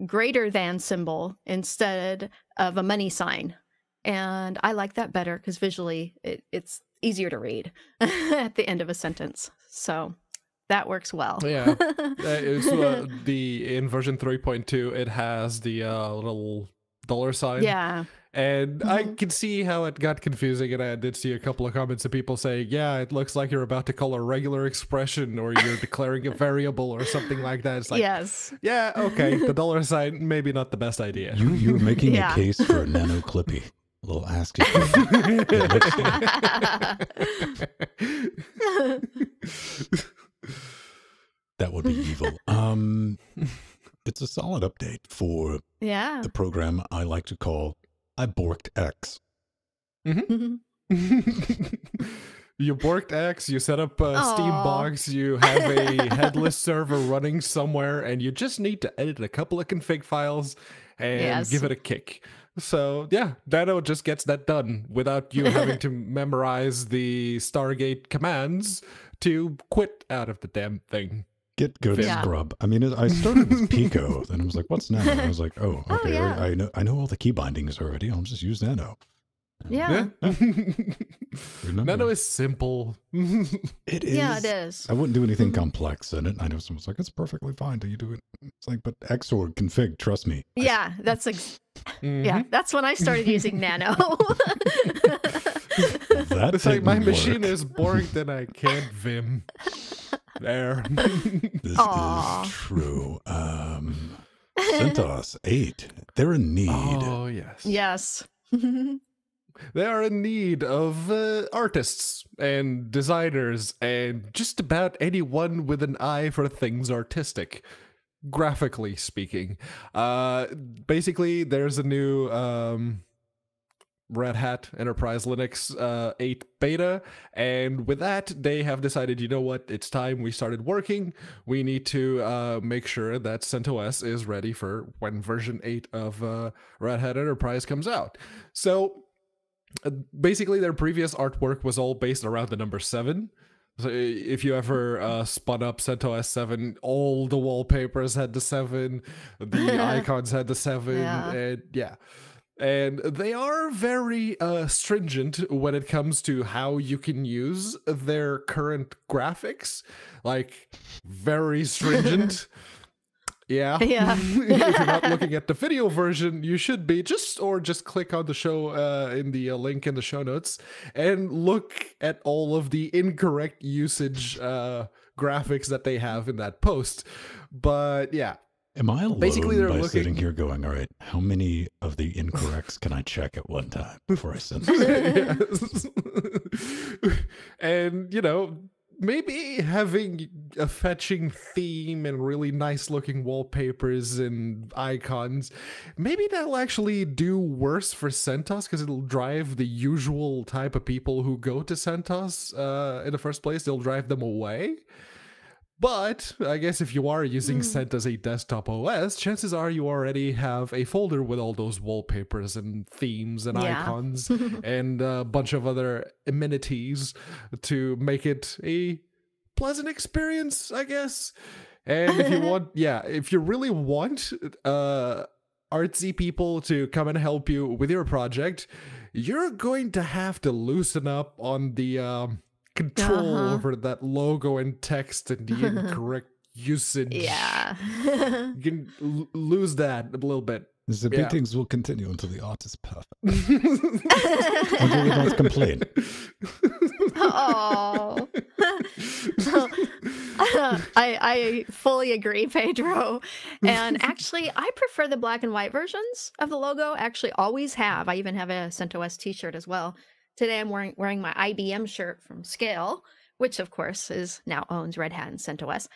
greater than symbol instead of a money sign. And I like that better because visually it's easier to read at the end of a sentence. So that works well. Yeah. It's, in version 3.2, it has the little $sign. Yeah. And I can see how it got confusing, and I did see a couple of comments of people saying, yeah, it looks like you're about to call a regular expression or you're declaring a variable or something like that. It's like, yes. Yeah, okay, the $sign, maybe not the best idea. You were making a case for a Nano Clippy. A little ASCII. That would be evil. It's a solid update for the program I like to call I borked X. You borked X, you set up a Steam Aw. box, you have a headless server running somewhere, and you just need to edit a couple of config files and Yes. give it a kick. So yeah, Nano just gets that done without you having to memorize the Stargate commands to quit out of the damn thing. Get good Yeah. scrub. I mean, I started with Pico, then I was like, "What's Nano?" I was like, "Oh, Oh, okay. yeah. I know all the key bindings already. I'll just use Nano." Yeah. Remember, Nano is simple. it is. Yeah, it is. I wouldn't do anything Mhm. complex in it. I know someone's like, "It's perfectly fine. Do you do it?" It's like, but Xorg config. Trust me. Yeah, that's yeah, that's when I started using Nano. That It's like my didn't machine work. is borked and I can't Vim. There. This Aw. is true. CentOS 8. They're in need. Oh, yes. Yes. They are in need of artists and designers and just about anyone with an eye for things artistic, graphically speaking. Basically, there's a new Red Hat Enterprise Linux 8 beta, and with that, they have decided, you know what, it's time we started working. We need to make sure that CentOS is ready for when version 8 of Red Hat Enterprise comes out. So basically, their previous artwork was all based around the number 7. So if you ever spun up CentOS 7, all the wallpapers had the 7, the icons had the 7, Yeah. and yeah. And they are very stringent when it comes to how you can use their current graphics. Like, very stringent. Yeah. Yeah. If you're not looking at the video version, you should be. Just click on the show in the link in the show notes and look at all of the incorrect usage graphics that they have in that post. But yeah. Am I alone Basically, they're by looking- sitting here going, all right, how many of the incorrects can I check at one time before I send this? Yes. And, you know, maybe having a fetching theme and really nice looking wallpapers and icons, maybe that'll actually do worse for CentOS because it'll drive the usual type of people who go to CentOS in the first place. They'll drive them away. But I guess if you are using Cent as a desktop OS, chances are you already have a folder with all those wallpapers and themes and Yeah. icons and a bunch of other amenities to make it a pleasant experience, I guess. And if you want, if you really want artsy people to come and help you with your project, you're going to have to loosen up on the control over that logo and text and the incorrect usage. Yeah. You can lose that a little bit. The Yeah. beatings will continue until the art is perfect. Until we don't complain. Oh. I fully agree, Pedro. And actually, I prefer the black and white versions of the logo. Actually, always have. I even have a CentOS t-shirt as well. Today, I'm wearing my IBM shirt from Scale, which of course is now owns Red Hat and CentOS.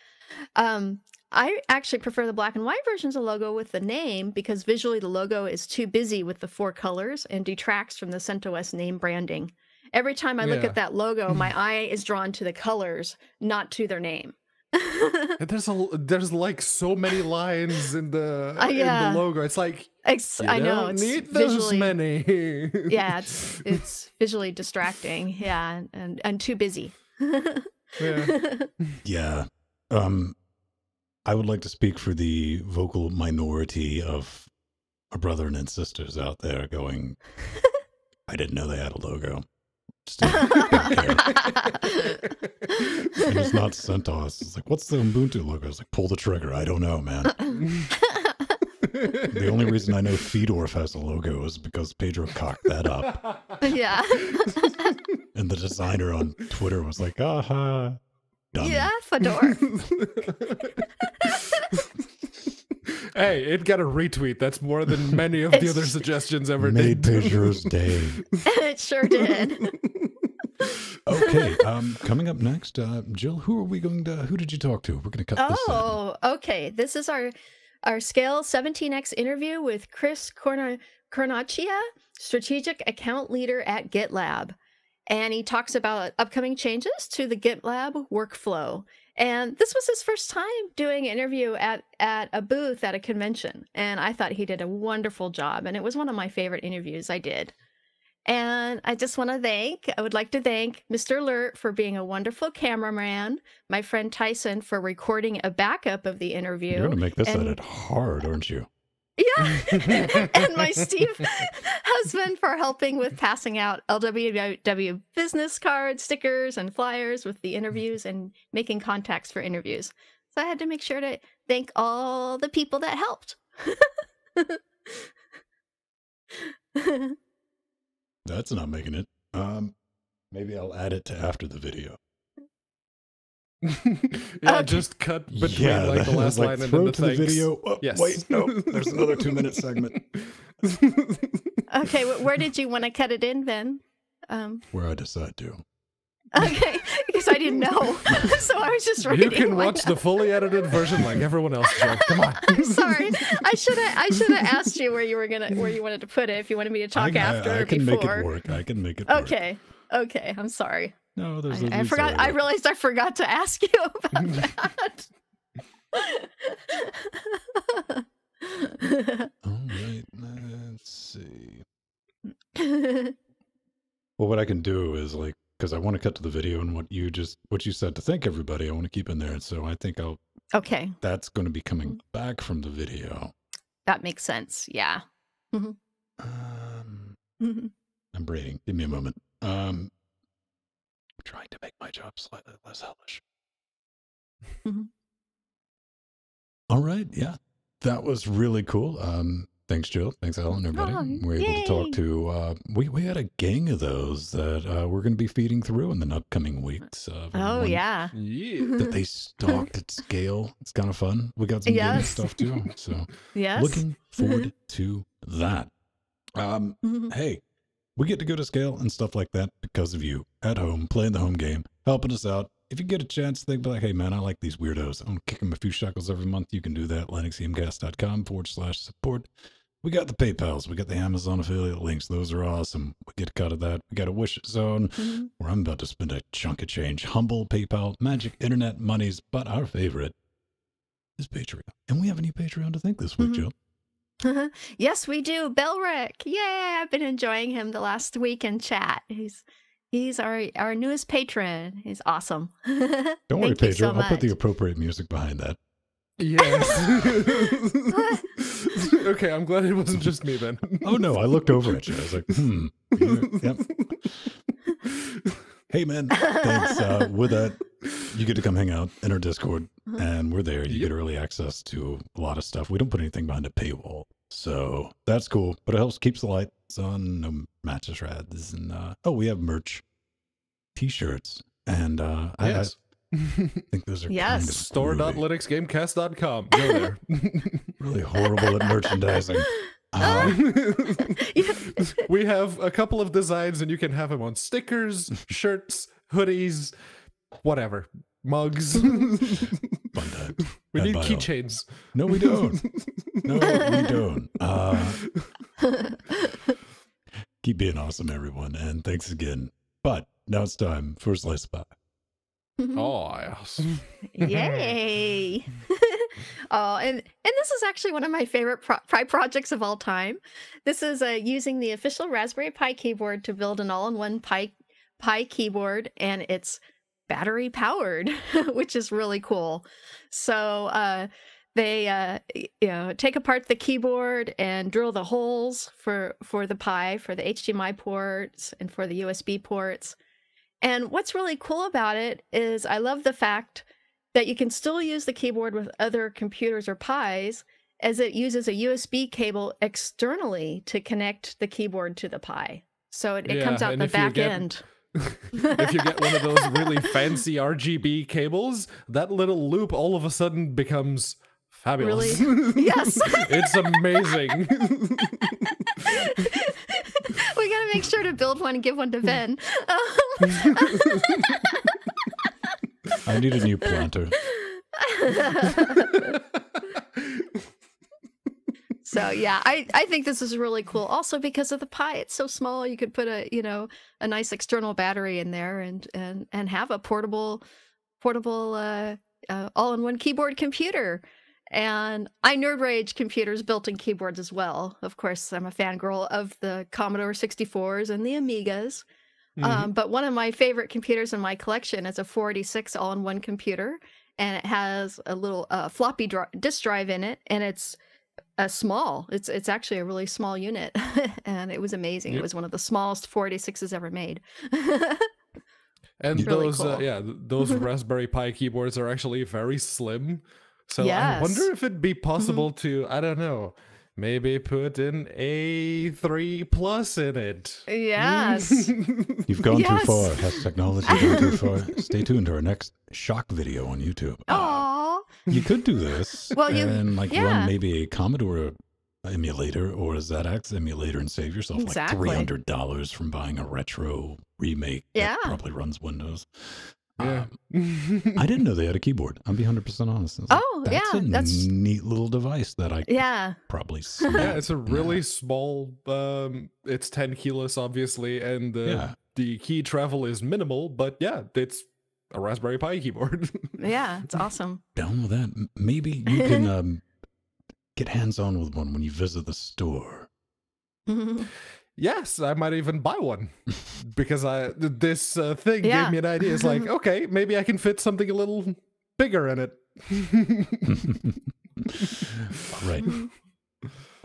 I actually prefer the black and white versions of logo with the name because visually the logo is too busy with the 4 colors and detracts from the CentOS name branding. Every time I look Yeah. at that logo, my eye is drawn to the colors, not to their name. And there's like so many lines in the Yeah. in the logo. It's like I know don't it's need those visually, many. yeah, it's visually distracting, yeah, and too busy. Yeah. Yeah. I would like to speak for the vocal minority of our brethren and sisters out there going, I didn't know they had a logo. Still don't care. And it's not CentOS. It's like, what's the Ubuntu logo? It's like, pull the trigger. I don't know, man. The only reason I know Fedorf has a logo is because Pedro cocked that up. Yeah. And the designer on Twitter was like, aha. Done. Yeah, Fedor. Hey, it got a retweet. That's more than many of the It's- other suggestions ever Made did. Pedro's day. It sure did. Okay, coming up next, Jill, who did you talk to? We're going to cut this in. Oh, okay. This is our Scale 17X interview with Chris Cornacchia, Strategic Account Leader at GitLab. and he talks about upcoming changes to the GitLab workflow. And this was his first time doing an interview at a booth at a convention. And I thought he did a wonderful job. And it was one of my favorite interviews I did. And I would like to thank Mr. Alert for being a wonderful cameraman, my friend Tyson for recording a backup of the interview. You're going to make this edit hard, aren't you? Yeah. And my Steve husband for helping with passing out LWW business cards, stickers, and flyers with the interviews and making contacts for interviews. So I had to make sure to thank all the people that helped. That's not making it. Maybe I'll add it to after the video. Yeah, just cut between like the last line and then the thanks. Video. Oh, yes. Wait, no, there's another 2-minute segment. Okay, where did you want to cut it in, Ben? Where I decide to. Okay, because I didn't know, so I was just reading. You can watch the fully edited version like everyone else, Joe. Come on. I'm sorry. I should have asked you where you wanted to put it. If you wanted me to talk after or can before. Make it work. I can make it work. Okay. I'm sorry. No, there's. I forgot. I realized I forgot to ask you about that. All right. Let's see. Well, what I can do is like, because I want to cut to the video and what you said to thank everybody, I want to keep in there. So I think Okay. That's going to be coming back from the video. That makes sense. Yeah. I'm braiding. Give me a moment. I'm trying to make my job slightly less hellish. All right. Yeah. That was really cool. Thanks, Jill. Thanks, Alan, everybody. We were able to talk to, we had a gang of those that we're going to be feeding through in the upcoming weeks. Yeah. That they stalked at scale. It's kind of fun. We got some gaming stuff too. So looking forward to that. Hey, we get to go to scale and stuff like that because of you at home, playing the home game, helping us out. If you get a chance, think like, hey man, I like these weirdos. I'm going to kick them a few shekels every month. You can do that. LinuxGamecast.com/support. We got the PayPals. We got the Amazon affiliate links. Those are awesome. We get a cut of that. We got a wish zone where I'm about to spend a chunk of change. Humble PayPal, magic internet monies, but our favorite is Patreon. And we have a new Patreon to thank this week, Jill. Yes, we do. Belric. Yay! I've been enjoying him the last week in chat. He's our newest patron. He's awesome. Don't worry, Pedro. I'll put the appropriate music behind that. Yes. Okay, I'm glad it wasn't just me then. Oh no, I looked over at you. I was like, yep. Hey man, thanks. With that, you get to come hang out in our Discord, and we're there. You get early access to a lot of stuff. We don't put anything behind a paywall, so that's cool. But it helps keeps the lights on. No matches, rads, and we have merch, T-shirts, and I think those are kind of store.linuxgamecast.com. Go there. Really horrible at merchandising. We have a couple of designs, and you can have them on stickers, shirts, hoodies, whatever, mugs. Fun time. We need keychains. No, we don't. No, we don't. Keep being awesome, everyone, and thanks again. But now it's time for a slice of pie. Oh, yes. Yay. And this is actually one of my favorite Pi projects of all time. This is using the official Raspberry Pi keyboard to build an all-in-one Pi keyboard, and it's battery powered, which is really cool. So they take apart the keyboard and drill the holes for the Pi, for the HDMI ports and for the USB ports. And what's really cool about it is I love the fact that you can still use the keyboard with other computers or Pis, as it uses a USB cable externally to connect the keyboard to the Pi. So it comes out the back end. If you get one of those really fancy RGB cables, that little loop all of a sudden becomes fabulous. Really? Yes. It's amazing. We gotta make sure to build one and give one to Ben. I need a new planter. So yeah, I think this is really cool. Also because of the Pi, it's so small. You could put a nice external battery in there and have a portable all-in-one keyboard computer. And I nerd rage computers, built-in keyboards as well. Of course, I'm a fangirl of the Commodore 64s and the Amigas. But one of my favorite computers in my collection is a 486 all-in-one computer, and it has a little floppy disk drive in it, and it's it's actually a really small unit, and it was amazing. It was one of the smallest 486s ever made. And really those cool. those Raspberry Pi keyboards are actually very slim. So I Yes. wonder if it'd be possible to, I don't know, maybe put an A3 Plus in it. Yes. You've gone Yes. too far. Has technology gone too far? Stay tuned to our next shock video on YouTube. Aww. You could do this Well, and yeah. run maybe a Commodore emulator or a ZX emulator and save yourself Exactly. like $300 from buying a retro remake Yeah. that probably runs Windows. Yeah. I didn't know they had a keyboard. I'll be 100% honest. I was like, Oh, that's yeah, a that's- neat little device that I could Yeah. probably Yeah, it's a really small, it's 10 kilos, obviously, and the key travel is minimal, but yeah, it's a Raspberry Pi keyboard. Yeah, it's awesome. down with that. Maybe you can get hands-on with one when you visit the store. Yes, I might even buy one because this thing Yeah. gave me an idea. It's like, okay, maybe I can fit something a little bigger in it. All right.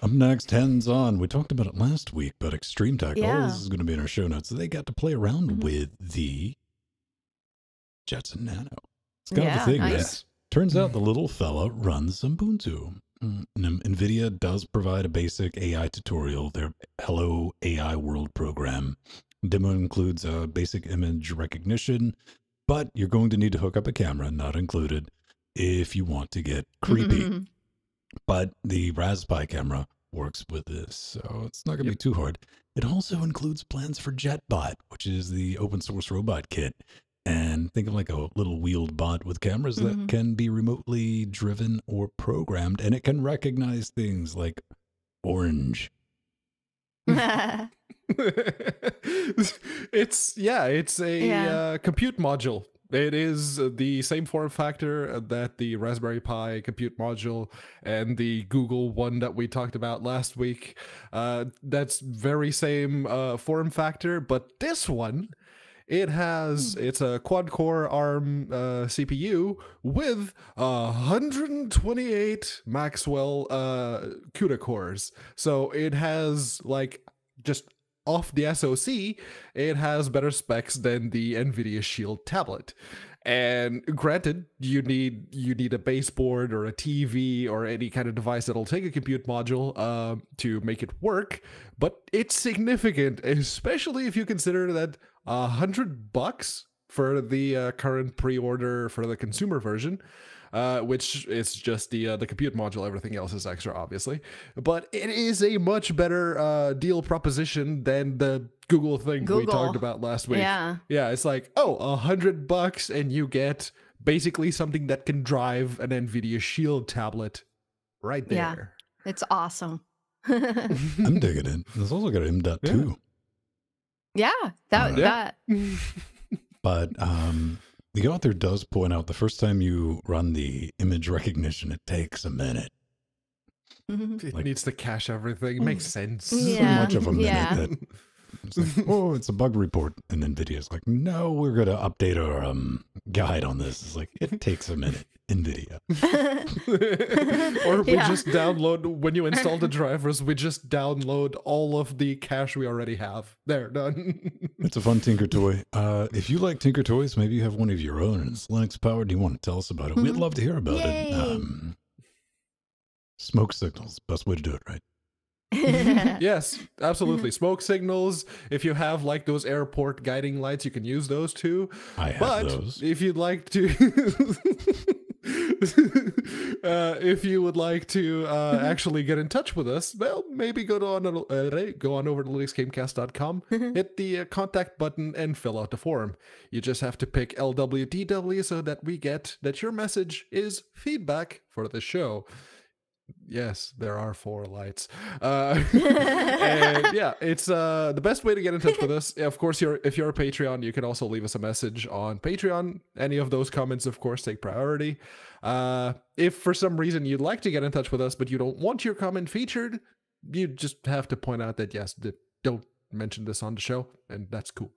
Up next, hands-on. We talked about it last week, but Extreme Tech, all Yeah. this is going to be in our show notes. They got to play around with the Jetson Nano. It's kind of Yeah, a thing, nice. right? Turns out the little fella runs Ubuntu. NVIDIA does provide a basic AI tutorial, their Hello AI World program. Demo includes basic image recognition, but you're going to need to hook up a camera, not included, if you want to get creepy. But the Raspberry camera works with this, so it's not going to be too hard. It also includes plans for JetBot, which is the open source robot kit. And think of like a little wheeled bot with cameras that can be remotely driven or programmed, and it can recognize things like orange. It's a compute module. It is the same form factor that the Raspberry Pi compute module and the Google one that we talked about last week. That's very same form factor, but this one, it's a quad-core ARM CPU with 128 Maxwell CUDA cores. So it has, like, just off the SoC, it has better specs than the NVIDIA Shield tablet. And granted, you need a baseboard or a TV or any kind of device that'll take a compute module to make it work, but it's significant, especially if you consider that $100 for the current pre-order for the consumer version, which is just the compute module. Everything else is extra, obviously, but it is a much better deal proposition than the Google thing we talked about last week. Yeah, it's like, $100 and you get basically something that can drive an NVIDIA Shield tablet right there. Yeah. It's awesome. I'm digging it. It's also got M.2. Yeah, that. But the author does point out the first time you run the image recognition, it takes a minute. It needs to cache everything. It makes sense. Yeah. So much of a minute that it's like, oh, it's a bug report. And NVIDIA's like, no, we're going to update our guide on this. It's like, it takes a minute, NVIDIA. Or we just download, when you install the drivers, we just download all of the cache we already have. There, done. It's a fun Tinker Toy. If you like Tinker Toys, maybe you have one of your own and it's Linux powered. You want to tell us about it? We'd love to hear about it. Smoke signals, best way to do it, right? Yes, absolutely. Smoke signals. If you have like those airport guiding lights, you can use those too. I have But those. if you'd like to, if you would like to actually get in touch with us, well, maybe go on over to linuxgamecast.com, hit the contact button, and fill out the form. You just have to pick LWDW so that we get that your message is feedback for the show. Yes, there are 4 lights. And yeah, it's the best way to get in touch with us. Of course, if you're a Patreon, you can also leave us a message on Patreon. Any of those comments, of course, take priority. If for some reason you'd like to get in touch with us, but you don't want your comment featured, you just have to point out that, yes, don't mention this on the show, and that's cool.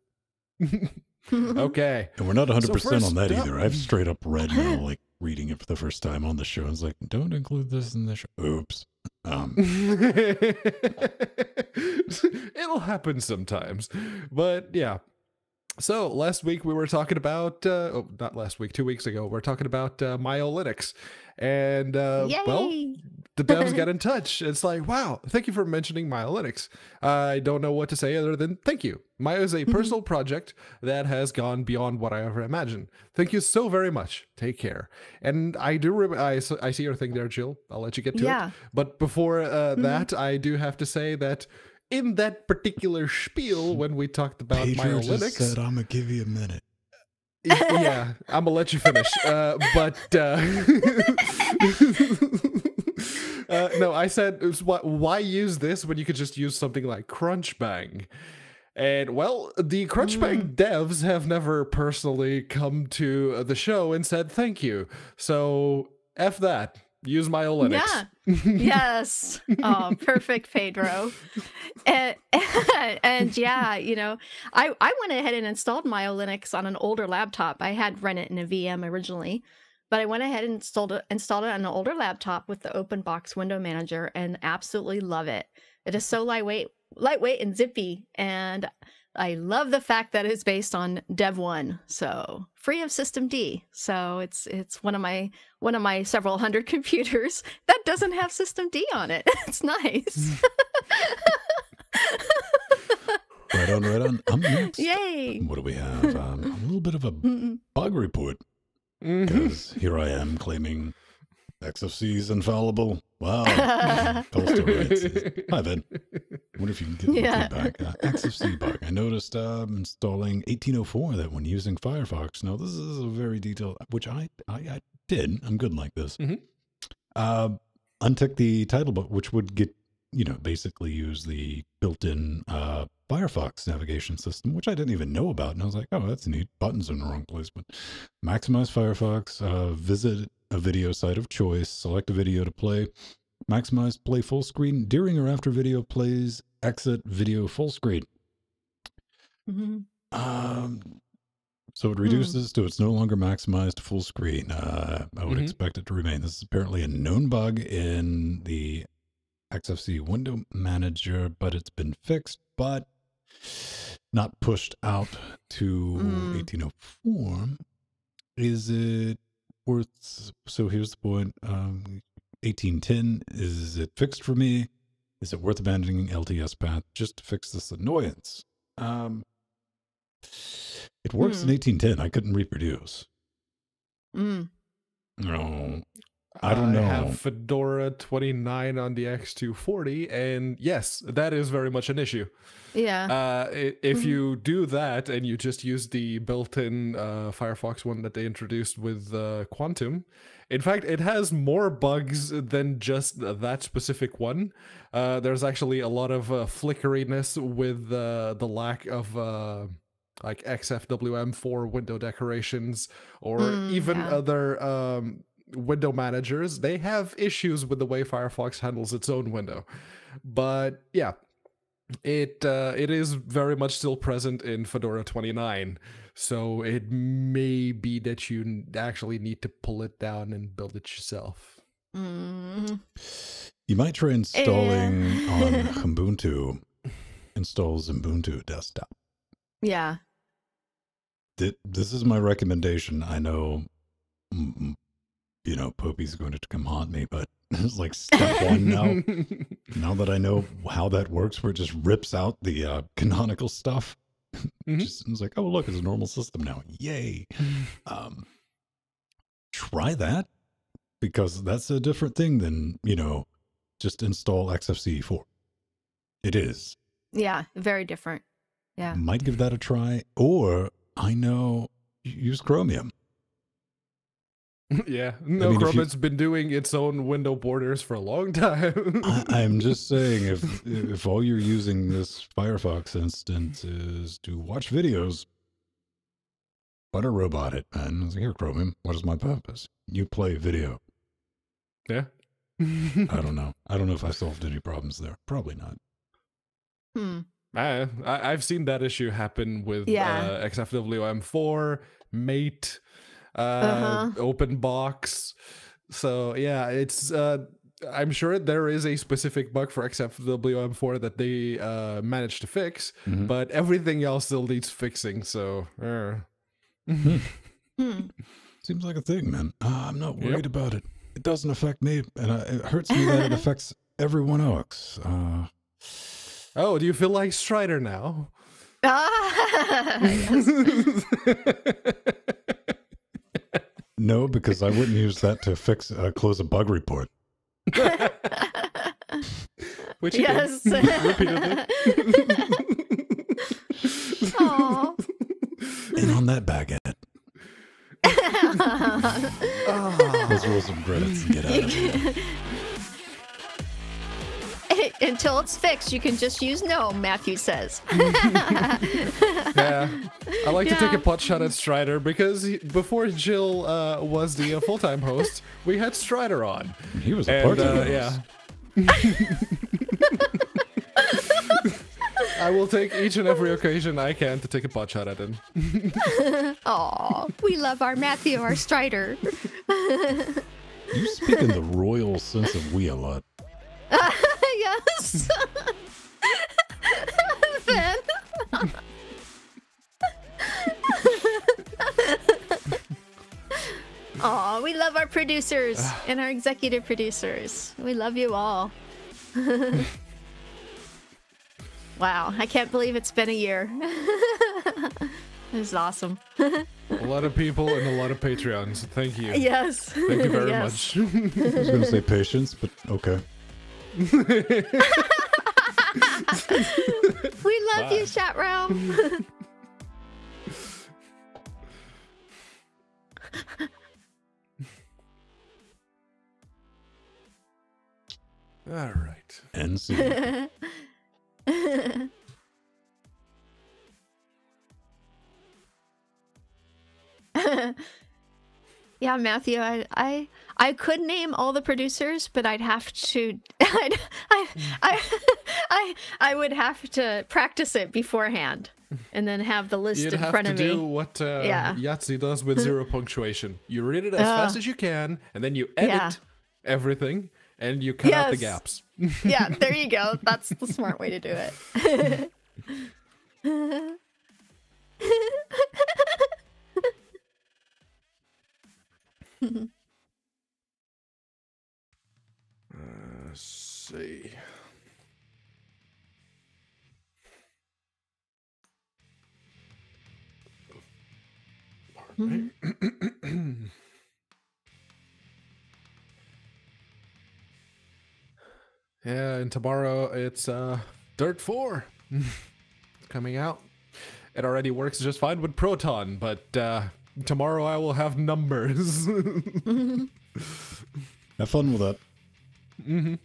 Okay. And we're not 100% on that up- either. I've straight up read now, like reading it for the first time on the show. It's like, don't include this in the show. Oops. It'll happen sometimes. But yeah. So last week we were talking about, not last week, 2 weeks ago, we are talking about Linux. And, well, the devs got in touch. It's like, wow, thank you for mentioning Linux. I don't know what to say other than thank you. Maya is a personal project that has gone beyond what I ever imagined. Thank you so very much. Take care. And I do, I see your thing there, Jill. I'll let you get to it. But before that, I do have to say that in that particular spiel, when we talked about Pedro Linux, just said, I'm going to give you a minute. Yeah, I'm gonna let you finish. No, I said, why use this when you could just use something like Crunchbang? And well, the Crunchbang devs have never personally come to the show and said thank you. So F that. Use Linux. Yeah. Yes. Oh, perfect, Pedro. And yeah, you know, I went ahead and installed Linux on an older laptop. I had run it in a VM originally, but I went ahead and installed it on an older laptop with the open box window manager and absolutely love it. It is so lightweight and zippy, and I love the fact that it's based on Dev 1, so free of systemd. So it's one of my several hundred computers that doesn't have systemd on it. It's nice. Right on. I'm next. Yay! What do we have? A little bit of a bug report. Because here I am claiming XFC is infallible. Wow. Coastal rights. Hi, Ben. I wonder if you can get feedback. XFC bug. I noticed installing 1804 that when using Firefox. Now, this is a very detailed, which I did. I'm good like this. Untick the title bar, which would get, basically use the built-in Firefox navigation system, which I didn't even know about. And I was like, oh, that's neat. Buttons in the wrong place. But maximize Firefox, visit a video site of choice, select a video to play, maximize play full screen during or after video plays, exit video full screen. So it reduces to it's no longer maximized full screen. I would expect it to remain. This is apparently a known bug in the XFC window manager, but it's been fixed, but not pushed out to 1804. Is it worth, so here's the point, 1810, is it fixed for me? Is it worth abandoning LTS path just to fix this annoyance? It works in 1810. I couldn't reproduce. No, I don't know. I have Fedora 29 on the X240, and yes, that is very much an issue. Yeah. If you do that and you just use the built-in Firefox one that they introduced with Quantum, in fact, it has more bugs than just that specific one. There's actually a lot of flickeriness with the lack of like XFWM for window decorations or even other window managers. They have issues with the way Firefox handles its own window. But yeah, it is very much still present in Fedora 29. So it may be that you actually need to pull it down and build it yourself. You might try installing on Ubuntu. Installs Ubuntu desktop. Yeah. This is my recommendation. I know, Popey's going to come haunt me, but it's like step one now. Now that I know how that works, where it just rips out the canonical stuff. It's like, oh, look, it's a normal system now. Yay. Try that, because that's a different thing than, just install XFCE4. It is. Yeah, very different. Yeah. Might give that a try. Or I know, use Chromium. Yeah, no, mean, Chroma's been doing its own window borders for a long time. I'm just saying, if all you're using this Firefox instance is to watch videos, butter robot it, man. I was like, here, Chromium, what is my purpose? You play video. Yeah. I don't know. I don't know if I solved any problems there. Probably not. I've seen that issue happen with XFWM4, Mate, Open Box. So yeah, it's I'm sure there is a specific bug for XFWM4 that they managed to fix, but everything else still needs fixing. So Seems like a thing, man. I'm not worried about it. It doesn't affect me, and it hurts me that it affects everyone else. Oh, do you feel like Strider now? Yes. No, because I wouldn't use that to close a bug report. Which you did repeatedly. Aww. And on that baguette. Let's roll some credits and get out of here. Until it's fixed, you can just use no, Matthew says. Yeah, I like to take a pot shot at Strider because before Jill was the full-time host, we had Strider on. He was a part-time host. Yeah. I will take each and every occasion I can to take a pot shot at him. Aw, we love our Matthew, our Strider. You speak in the royal sense of we a lot. Yes. Then. Aw, we love our producers and our executive producers. We love you all. Wow, I can't believe it's been a year. This is awesome. A lot of people and a lot of Patreons. Thank you. Yes. Thank you very much. I was going to say patience, but okay. We love you, chat room. All right. And see. Yeah, Matthew, I could name all the producers, but I'd have to I would have to practice it beforehand and then have the list You'd in have front to of me. do what Yahtzee does with zero punctuation. You read it as fast as you can, and then you edit everything, and you cut out the gaps. Yeah, there you go. That's the smart way to do it. Let's see. Pardon me. Yeah, and tomorrow it's Dirt 4 coming out. It already works just fine with Proton, but tomorrow I will have numbers. Have fun with that. Mm-hmm.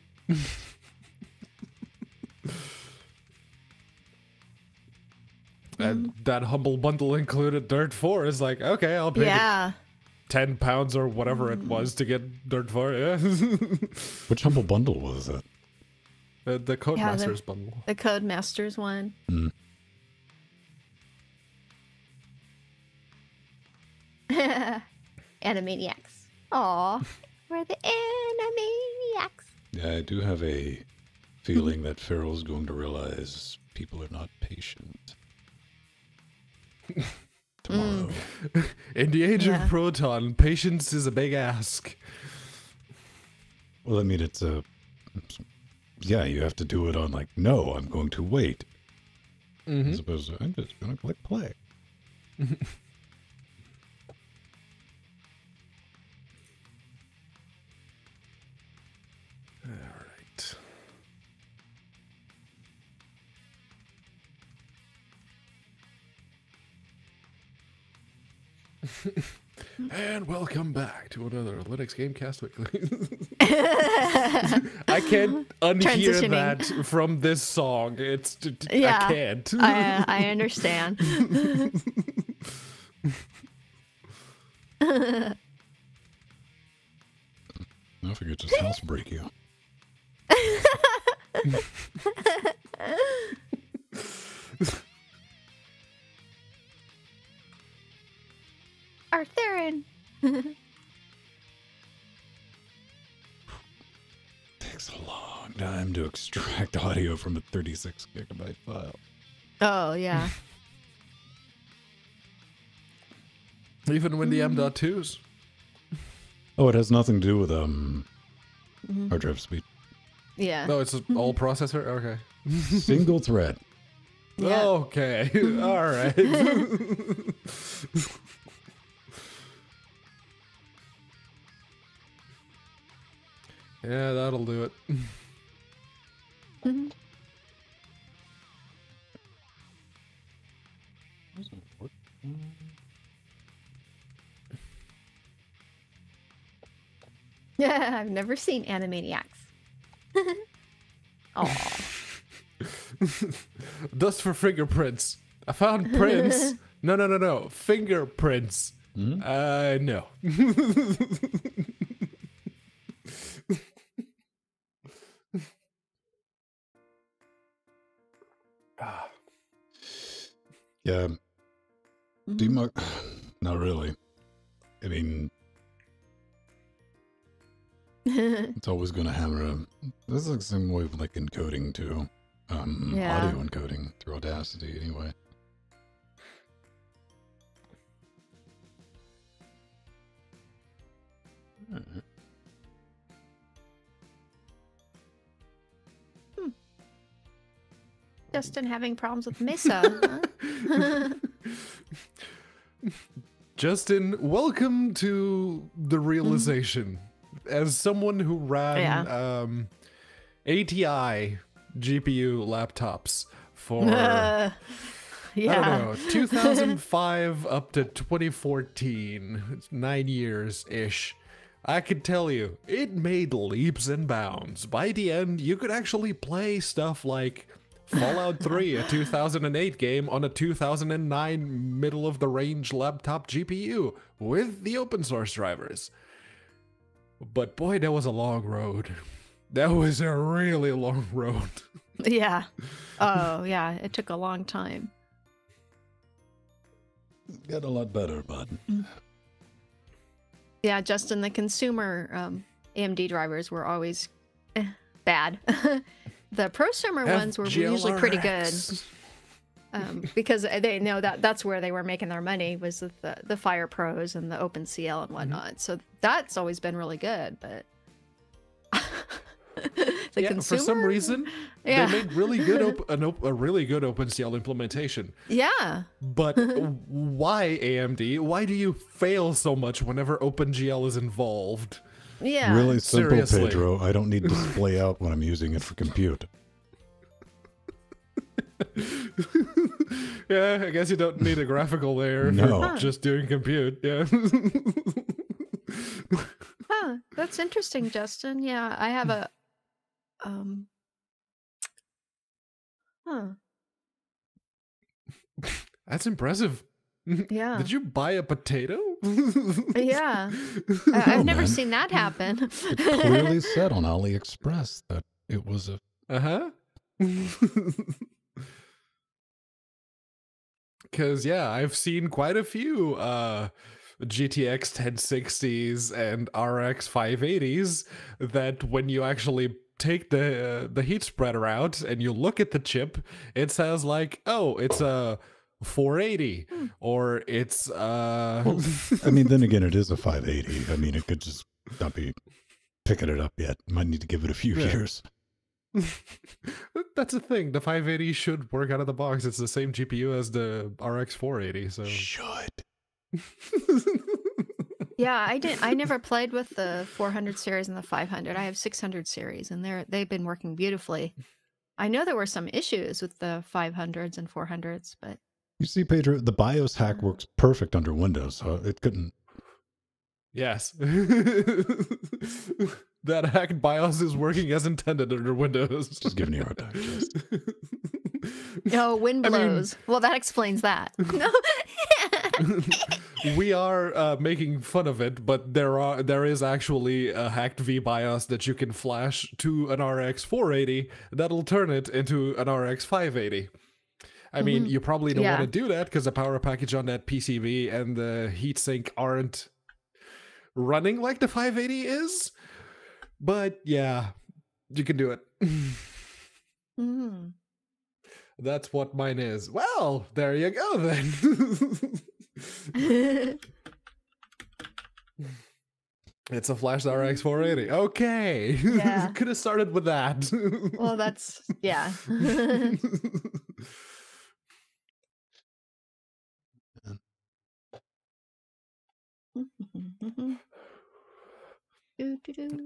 And that humble bundle included Dirt 4 is like, okay, I'll pay the £10 or whatever it was to get Dirt 4. Yeah. Which humble bundle was that? The Codemasters bundle. The Codemasters one. Mm. Animaniacs. Aw, we're the Animaniacs. Yeah, I do have a feeling that Farrell's going to realize people are not patient. Tomorrow. In the age of Proton, patience is a big ask. Well, I mean, it's a... Yeah, you have to do it on like, no, I'm going to wait. As opposed to, I'm just going to click play. All right. And welcome back to another Linux Gamecast Weekly. I can't unhear that from this song. Yeah, I can't. I understand. Now if I could just housebreak you. Arthurian. Takes a long time to extract audio from a 36 gigabyte file. Oh, yeah. Even when the M.2s. Oh, it has nothing to do with hard drive speed. Yeah. No, it's all processor? Okay. Single thread. Yeah. Okay. All right. Yeah, that'll do it. Yeah, I've never seen Animaniacs. Oh. Dust for fingerprints. I found prints. No. Fingerprints. No. Yeah. Not really. I mean, it's always going to hammer this is the same way with like encoding too. Yeah. Audio encoding through Audacity anyway. Justin having problems with Mesa. Huh? Justin, welcome to the realization. As someone who ran ATI GPU laptops for I don't know, 2005 up to 2014, it's 9 years-ish. I could tell you, it made leaps and bounds. By the end, you could actually play stuff like Fallout 3, a 2008 game on a 2009 middle-of-the-range laptop GPU with the open source drivers. But boy, that was a long road. That was a really long road. Yeah. Oh, yeah. It took a long time. Got a lot better, bud. Yeah, Justin, the consumer AMD drivers were always bad. The prosumer ones were usually pretty good. Because they know that's where they were making their money, was with the Fire Pros and the OpenCL and whatnot. So that's always been really good, but the consumer, for some reason, they made really good a really good OpenCL implementation. Yeah. But why, AMD? Why do you fail so much whenever OpenGL is involved? Yeah. Really simple, Seriously. Pedro. I don't need display out when I'm using it for compute. Yeah, I guess you don't need a graphical layer for just doing compute. Yeah. Huh, that's interesting, Justin. Yeah, I have a That's impressive. Yeah. Did you buy a potato? Yeah. I've never seen that happen. It clearly said on AliExpress that it was a... Uh-huh. Because, yeah, I've seen quite a few GTX 1060s and RX 580s that when you actually take the heat spreader out and you look at the chip, it says like, oh, it's a 480 or it's Well, I mean, then again, it is a 580. I mean, it could just not be picking it up yet. Might need to give it a few years. That's the thing. The 580 should work out of the box. It's the same GPU as the RX 480. So Should. Yeah, I never played with the 400 series and the 500. I have 600 series, and they've been working beautifully. I know there were some issues with the 500s and 400s, but You see, Pedro, the BIOS hack works perfect under Windows, so it couldn't Yes. That hacked BIOS is working as intended under Windows. Just giving you a hard time, Just. Oh, wind I mean- blows. Well, that explains that. No. We are making fun of it, but there is actually a hacked VBIOS that you can flash to an RX 480 that'll turn it into an RX 580. I mean, you probably don't Yeah. want to do that because the power package on that PCB and the heatsink aren't running like the 580 is. But yeah, you can do it. Mm. That's what mine is. Well, there you go then. It's a Flash RX 480. Okay. Yeah. Could have started with that. Well, that's, yeah.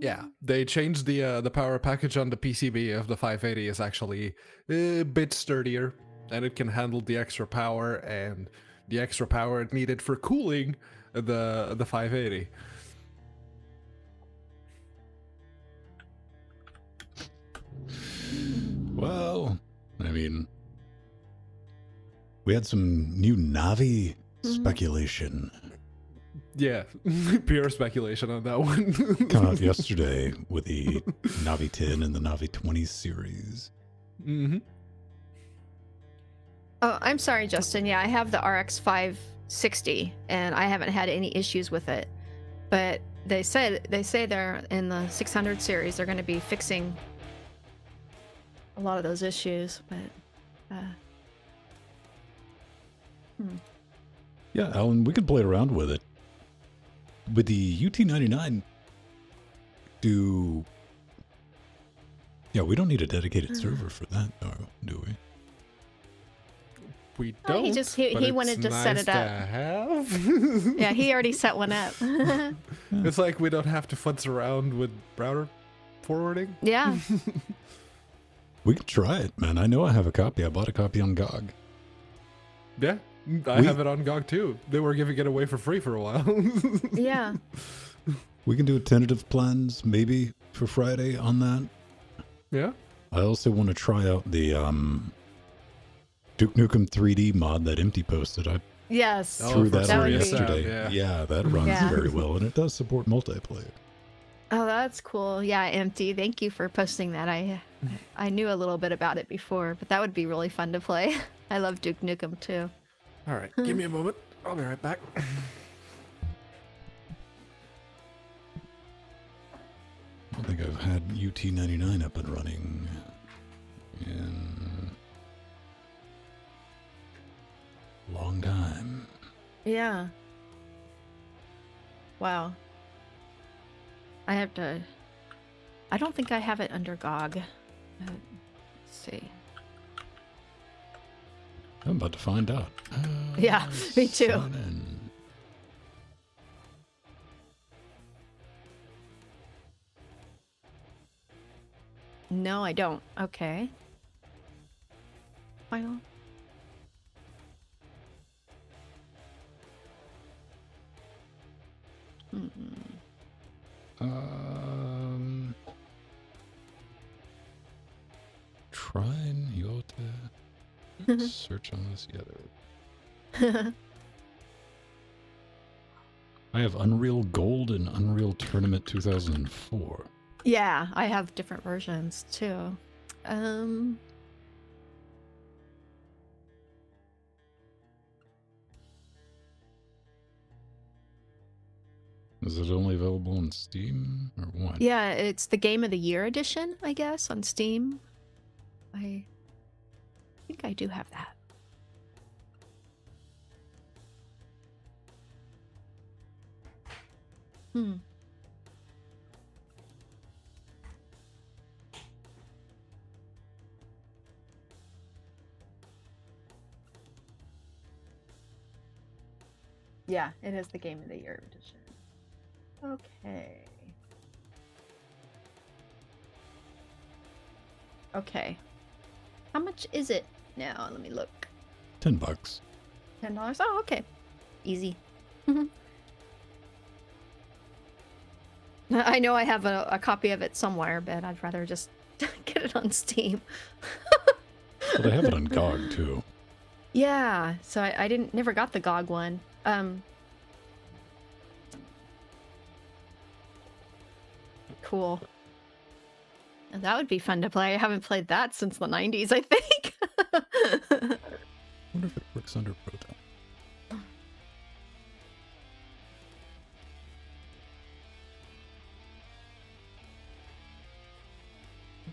Yeah, they changed the power package on the PCB of the 580 is actually a bit sturdier, and it can handle the extra power and the extra power it needed for cooling the 580. Well, I mean, we had some new Navi speculation Yeah, pure speculation on that one. come out yesterday with the Navi 10 and the Navi 20 series. Mm-hmm. Oh, I'm sorry, Justin. Yeah, I have the RX 560, and I haven't had any issues with it. But they say they're in the 600 series. They're going to be fixing a lot of those issues. But Yeah, Alan, we could play around with it. With the UT99, we don't need a dedicated server for that, though, do we? We Oh, don't. he just- he but wanted it's to set nice it up. to have. yeah, he already set one up. It's like we don't have to futz around with router forwarding. Yeah. We could try it, man. I know I have a copy. I bought a copy on GOG. Yeah, I have it on GOG too. They were giving it away for free for a while. Yeah. We can do tentative plans, maybe, for Friday on that. Yeah. I also want to try out the Duke Nukem 3D mod that Empty posted. I Yes. Oh, threw for that that on would be- yesterday. Yeah, that runs Yeah. very well, and it does support multiplayer. Oh, that's cool. Yeah, Empty. Thank you for posting that. I knew a little bit about it before, but that would be really fun to play. I love Duke Nukem too. All right, give me a moment. I'll be right back. I don't think I've had UT99 up and running in a long time. Yeah. Wow. I don't think I have it under GOG. Let's see. I'm about to find out. Yeah, me too. Sign in. No, I don't. Okay. Final. Trine Yota. Search on this. Yeah, I have Unreal Gold and Unreal Tournament 2004. Yeah, I have different versions too. Is it only available on Steam or what? Yeah, it's the Game of the Year edition, I guess, on Steam. I think I do have that. Hmm. Yeah, it is the Game of the Year edition. Okay. Okay. How much is it now? Let me look. $10. $10? Oh, okay. Easy. I know I have a copy of it somewhere, but I'd rather just get it on Steam. But I have it on GOG too. Yeah, so I never got the GOG one. Cool. That would be fun to play. I haven't played that since the 90s, I think. I wonder if it works under Proton.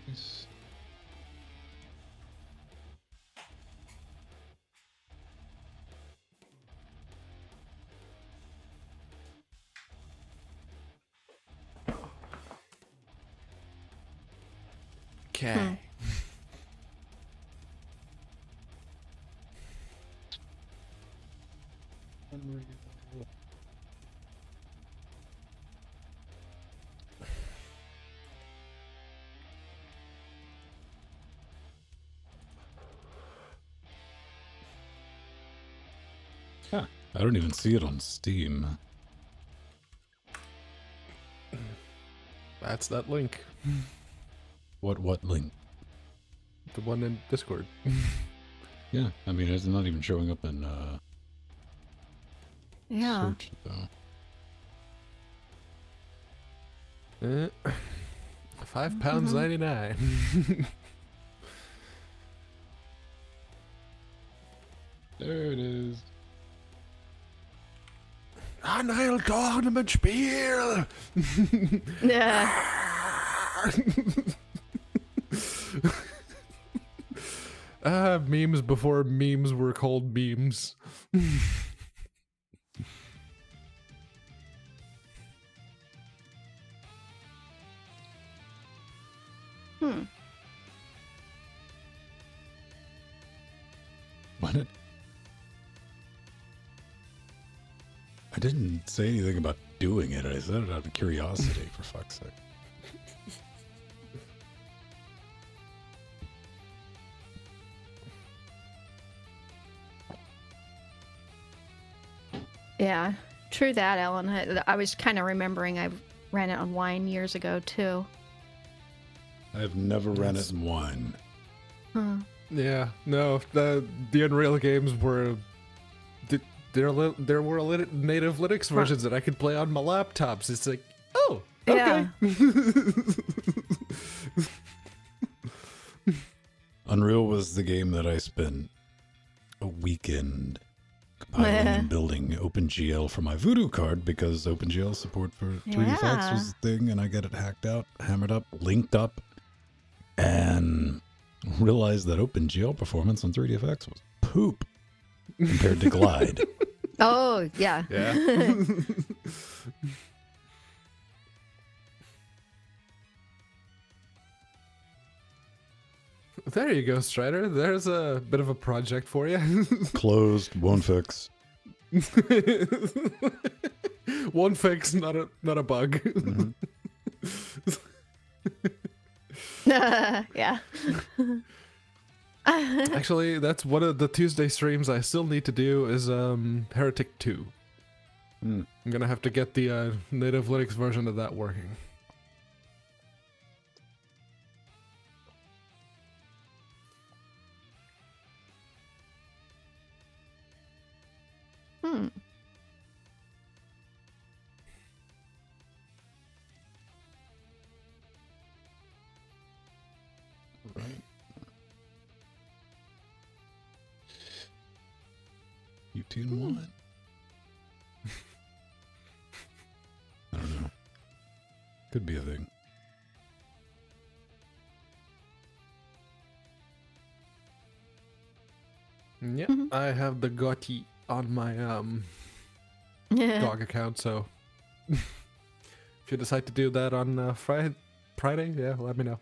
Nice. Okay. Huh. I don't even see it on Steam. That's that link. What link? The one in Discord. Yeah, I mean, it's not even showing up in Yeah. search, though. £5.99. There it is. Unreal Tournament Spiel! Yeah. Memes before memes were called memes. What? I didn't say anything about doing it. I said it out of curiosity, for fuck's sake. Yeah. True that, Ellen. I was kind of remembering I ran it on Wine years ago, too. I've never ran it in Wine. Huh. Yeah, no, the Unreal games were... There were native Linux versions that I could play on my laptops. It's like, oh, okay. Yeah. Unreal was the game that I spent a weekend compiling and building OpenGL for my Voodoo card, because OpenGL support for 3dFX was the thing, and I get it hacked out, hammered up, linked up, and realized that OpenGL performance on 3dFX was poop compared to Glide. Oh, yeah. Yeah. There you go, Strider. There's a bit of a project for you. Closed, won't fix. One fix, not a bug. Yeah. Actually, that's one of the Tuesday streams I still need to do is Heretic 2. I'm gonna have to get the native Linux version of that working. Right. You tune one. I don't know. Could be a thing. Yeah, I have the Gotti on my dog account, so if you decide to do that on Friday, yeah, let me know.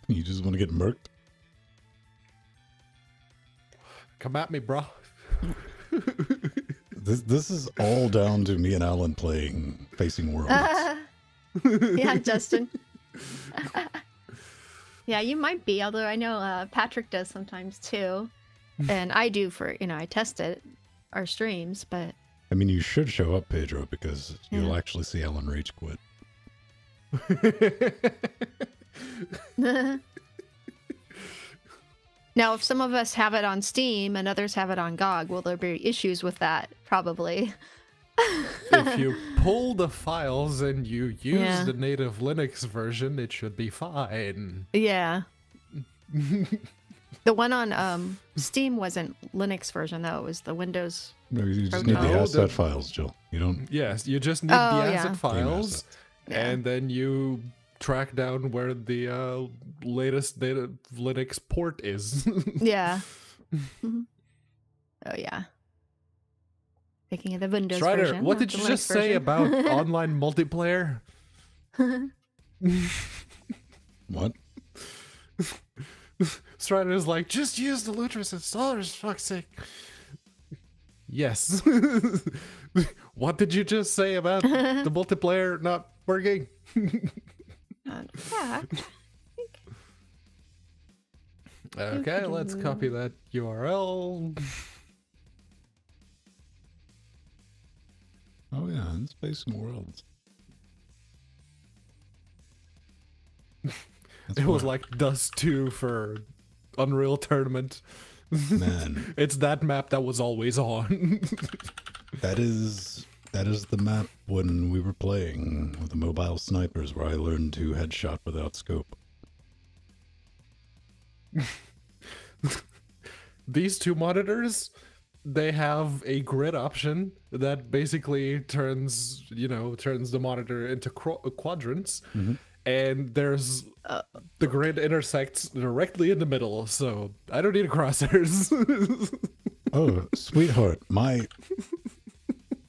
You just want to get murked? Come at me, bro. This is all down to me and Alan playing Facing Worlds. Yeah, Justin. Yeah, you might be, although I know Patrick does sometimes too. And I do for, I test it, our streams, but... I mean, you should show up, Pedro, because you'll actually see Ellen Rage quit. Now, if some of us have it on Steam and others have it on GOG, will there be issues with that? Probably. If you pull the files and you use the native Linux version, it should be fine. Yeah. The one on Steam wasn't Linux version, though. It was the Windows. No, you just need the asset files, Jill. You don't. Yes, you just need the asset files, and then you track down where the latest native Linux port is. Yeah. Oh, yeah. Speaking of the Windows Strider, version. what did you just say about online multiplayer? What? Strider's like, just use the Lutris installers, for fuck's sake. Yes. What did you just say about the multiplayer not working? Yeah. Okay, let's copy that URL. Oh yeah, in Space and Worlds. It was like Dust 2 for Unreal Tournament. Man. It's that map that was always on. That is the map when we were playing with the mobile snipers where I learned to headshot without scope. These two monitors, they have a grid option that basically turns the monitor into quadrants. Mm-hmm. And there's the grid intersects directly in the middle, so I don't need crosshairs. Oh, sweetheart, my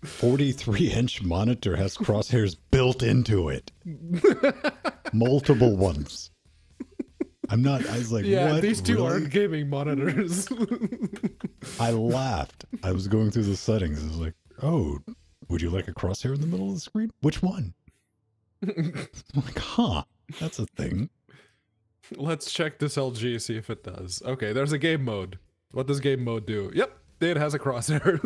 43-inch monitor has crosshairs built into it. Multiple ones. I was like, yeah, what? These two Really? aren't gaming monitors. I laughed. I was going through the settings. I was like, oh, would you like a crosshair in the middle of the screen? Which one? I'm like, huh, that's a thing. Let's check this LG, see if it does. Okay, there's a game mode. What does game mode do? Yep, it has a crosshair.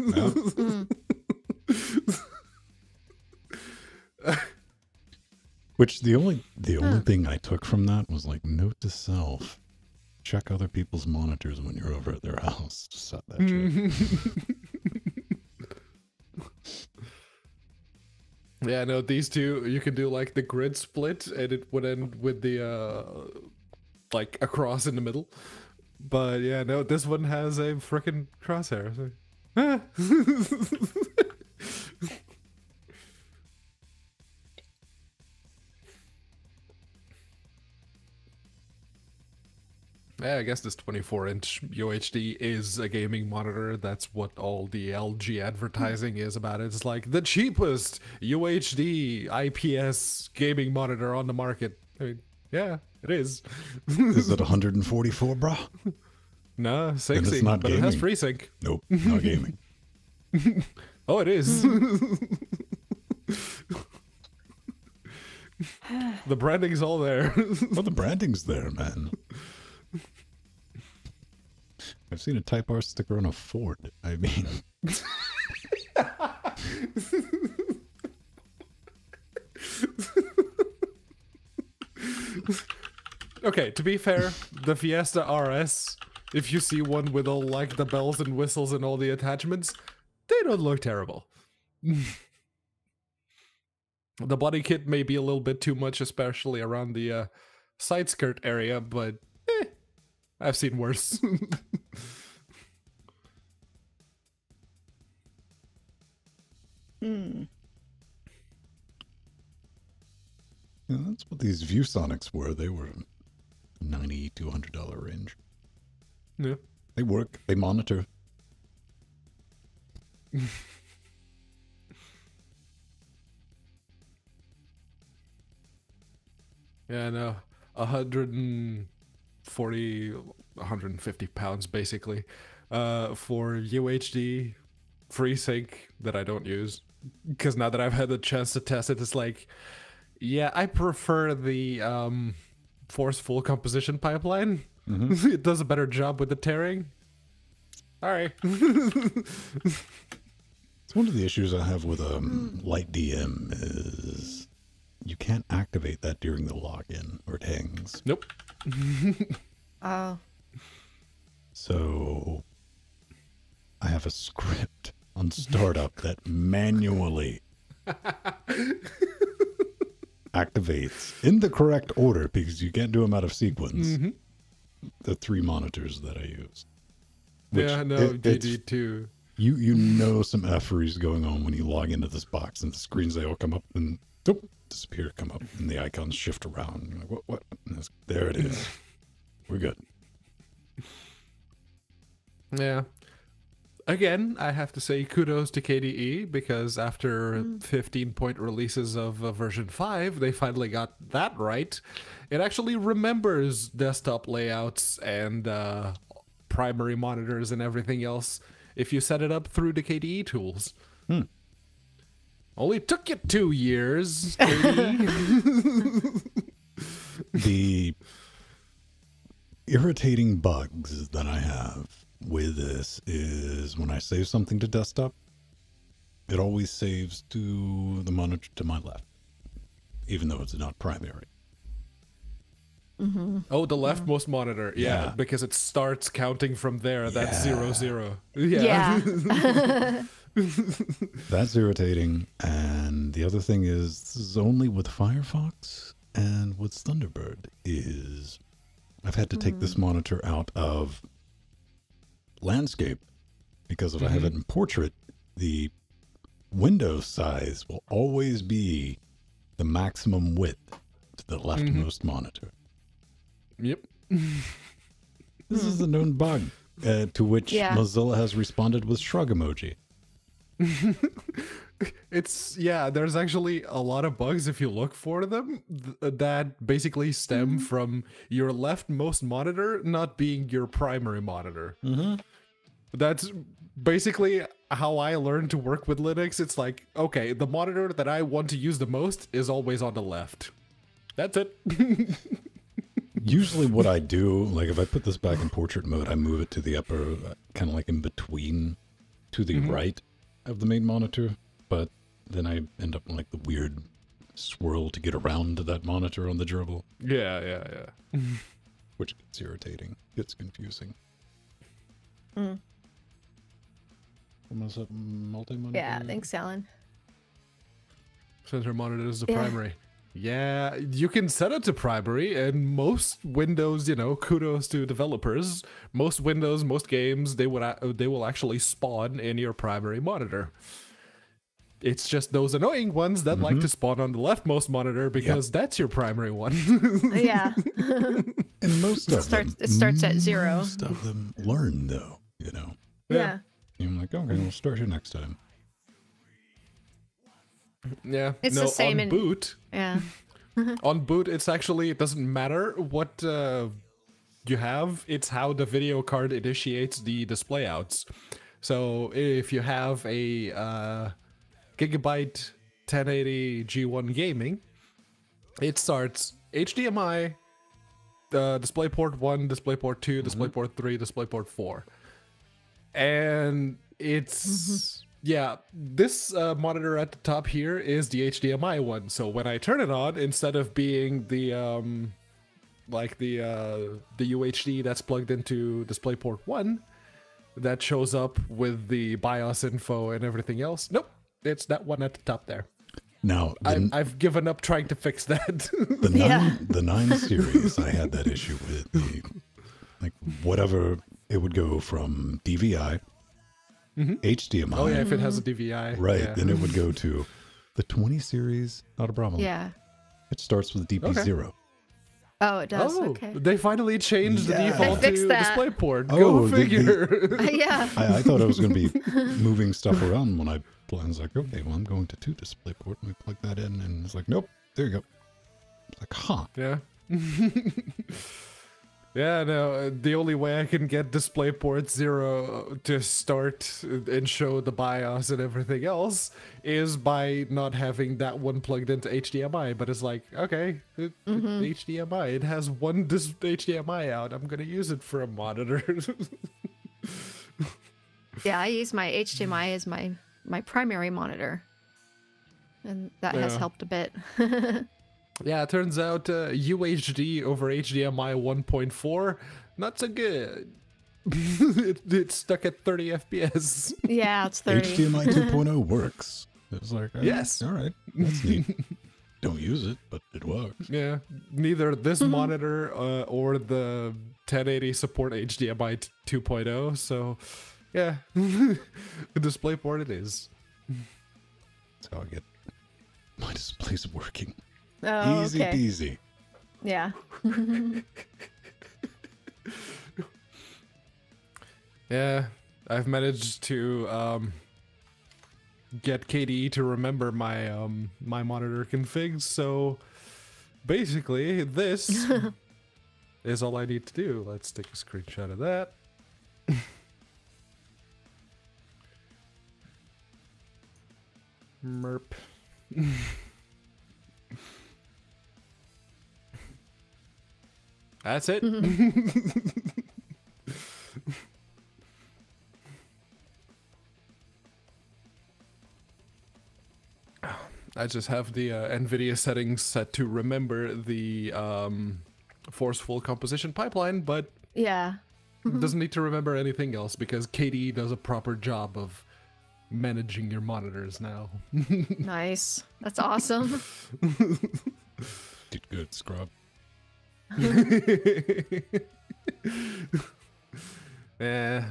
Which the only thing I took from that was like, note to self, check other people's monitors when you're over at their house. Just set that shit. Yeah, no, these two, you can do like the grid split and it would end with the like a cross in the middle. But yeah, no, this one has a frickin' crosshair. So. Ah. Yeah, I guess this 24-inch UHD is a gaming monitor. That's what all the LG advertising is about. It's like the cheapest UHD IPS gaming monitor on the market. I mean, yeah, it is. Is it 144, bro? No, 60, it's not but it has gaming. FreeSync. Nope, not gaming. Oh, it is. The branding's all there. Well, the branding's there, man. I've seen a Type R sticker on a Ford. I mean... Okay, to be fair, the Fiesta RS, if you see one with all like the bells and whistles and all the attachments, they don't look terrible. The body kit may be a little bit too much, especially around the side skirt area, but I've seen worse. Yeah, that's what these ViewSonics were. They were $90 to $100 range. Yeah. They work. They monitor. Yeah, no. 140, 150 pounds basically for UHD FreeSync that I don't use. Because now that I've had the chance to test it, it's like, yeah, I prefer the forceful composition pipeline. Mm-hmm. It does a better job with the tearing. All right. It's one of the issues I have with Light DM is you can't activate that during the login or it hangs. Nope. Oh. So I have a script on startup that manually activates in the correct order because you can't do them out of sequence. The 3 monitors that I use. Yeah, no, GD too. You know some effery is going on when you log into this box and the screens, they all come up and disappear, come up, and the icons shift around. You're like, what? There it is. We're good. Yeah. Again, I have to say kudos to KDE because after 15-point releases of version 5, they finally got that right. It actually remembers desktop layouts and primary monitors and everything else if you set it up through the KDE tools. Only took you 2 years, KDE. The irritating bugs that I have with this is when I save something to desktop, it always saves to the monitor to my left, even though it's not primary. Oh, the leftmost monitor. Yeah, because it starts counting from there. That's 0, 0. Yeah. That's irritating. And the other thing is, this is only with Firefox and with Thunderbird, is I've had to take this monitor out of landscape because if I have it in portrait, the window size will always be the maximum width to the leftmost monitor. Yep. This is a known bug to which Mozilla has responded with shrug emoji. There's actually a lot of bugs if you look for them that basically stem from your leftmost monitor not being your primary monitor. That's basically how I learned to work with Linux. It's like, okay, the monitor that I want to use the most is always on the left. That's it. Usually what I do, like if I put this back in portrait mode, I move it to the upper, kind of like in between to the right of the main monitor. But then I end up in like the weird swirl to get around to that monitor on the dribble. Yeah. Which gets irritating, gets confusing. Almost up multi-monitor. Yeah, thanks, Alan. Center monitor is the primary. Yeah, you can set it to primary, and most Windows, kudos to developers. Most Windows, most games, they will actually spawn in your primary monitor. It's just those annoying ones that like to spawn on the leftmost monitor because that's your primary one. Yeah. And most of them, it starts at 0. Most of them learn though, Yeah. And I'm like, okay, we'll start here next time. Yeah, It's the same on boot. Yeah. On boot, it doesn't matter what you have. It's how the video card initiates the display outs. So if you have a Gigabyte 1080 G1 gaming, it starts HDMI, DisplayPort 1, DisplayPort 2, DisplayPort 3, DisplayPort 4. And it's... Yeah, this monitor at the top here is the HDMI one. So when I turn it on, instead of being the UHD that's plugged into DisplayPort 1, that shows up with the BIOS info and everything else. Nope, it's that one at the top there. Now, I've given up trying to fix that. The 9 series, I had that issue with whatever, it would go from DVI, HDMI. Oh yeah, if it has a DVI. Right, yeah. then it would go to the 20 series, not a problem. Yeah. It starts with DP0. Oh, it does. Oh, Okay. they finally changed the default They to fixed that. DisplayPort. Oh, Go figure. Yeah. I thought I was going to be moving stuff around when I was like, okay, well, I'm going to 2 DisplayPort. And we plug that in, and it's like, nope, there you go. It's like, huh. Yeah. Yeah, no, the only way I can get DisplayPort 0 to start and show the BIOS and everything else is by not having that one plugged into HDMI. But it's like, okay, HDMI, it has one HDMI out. I'm going to use it for a monitor. Yeah, I use my HDMI as my my primary monitor, and that has Yeah. helped a bit. Yeah, it turns out UHD over HDMI 1.4, not so good. It's stuck at 30 FPS. Yeah, it's 30. HDMI 2.0 works. It's like, Yes. all right, that's neat. Don't use it, but it works. Yeah, neither this monitor or the 1080 support HDMI 2.0, so yeah, the DisplayPort it is. That's how I get my displays working. Oh, Easy okay. peasy. Yeah. Yeah, I've managed to get KDE to remember my my monitor configs, so basically this is all I need to do. Let's take a screenshot of that. Merp. That's it. I just have the NVIDIA settings set to remember the forceful composition pipeline, but Yeah. it doesn't need to remember anything else because KDE does a proper job of managing your monitors now. Nice. That's awesome. Did good, scrub. Yeah.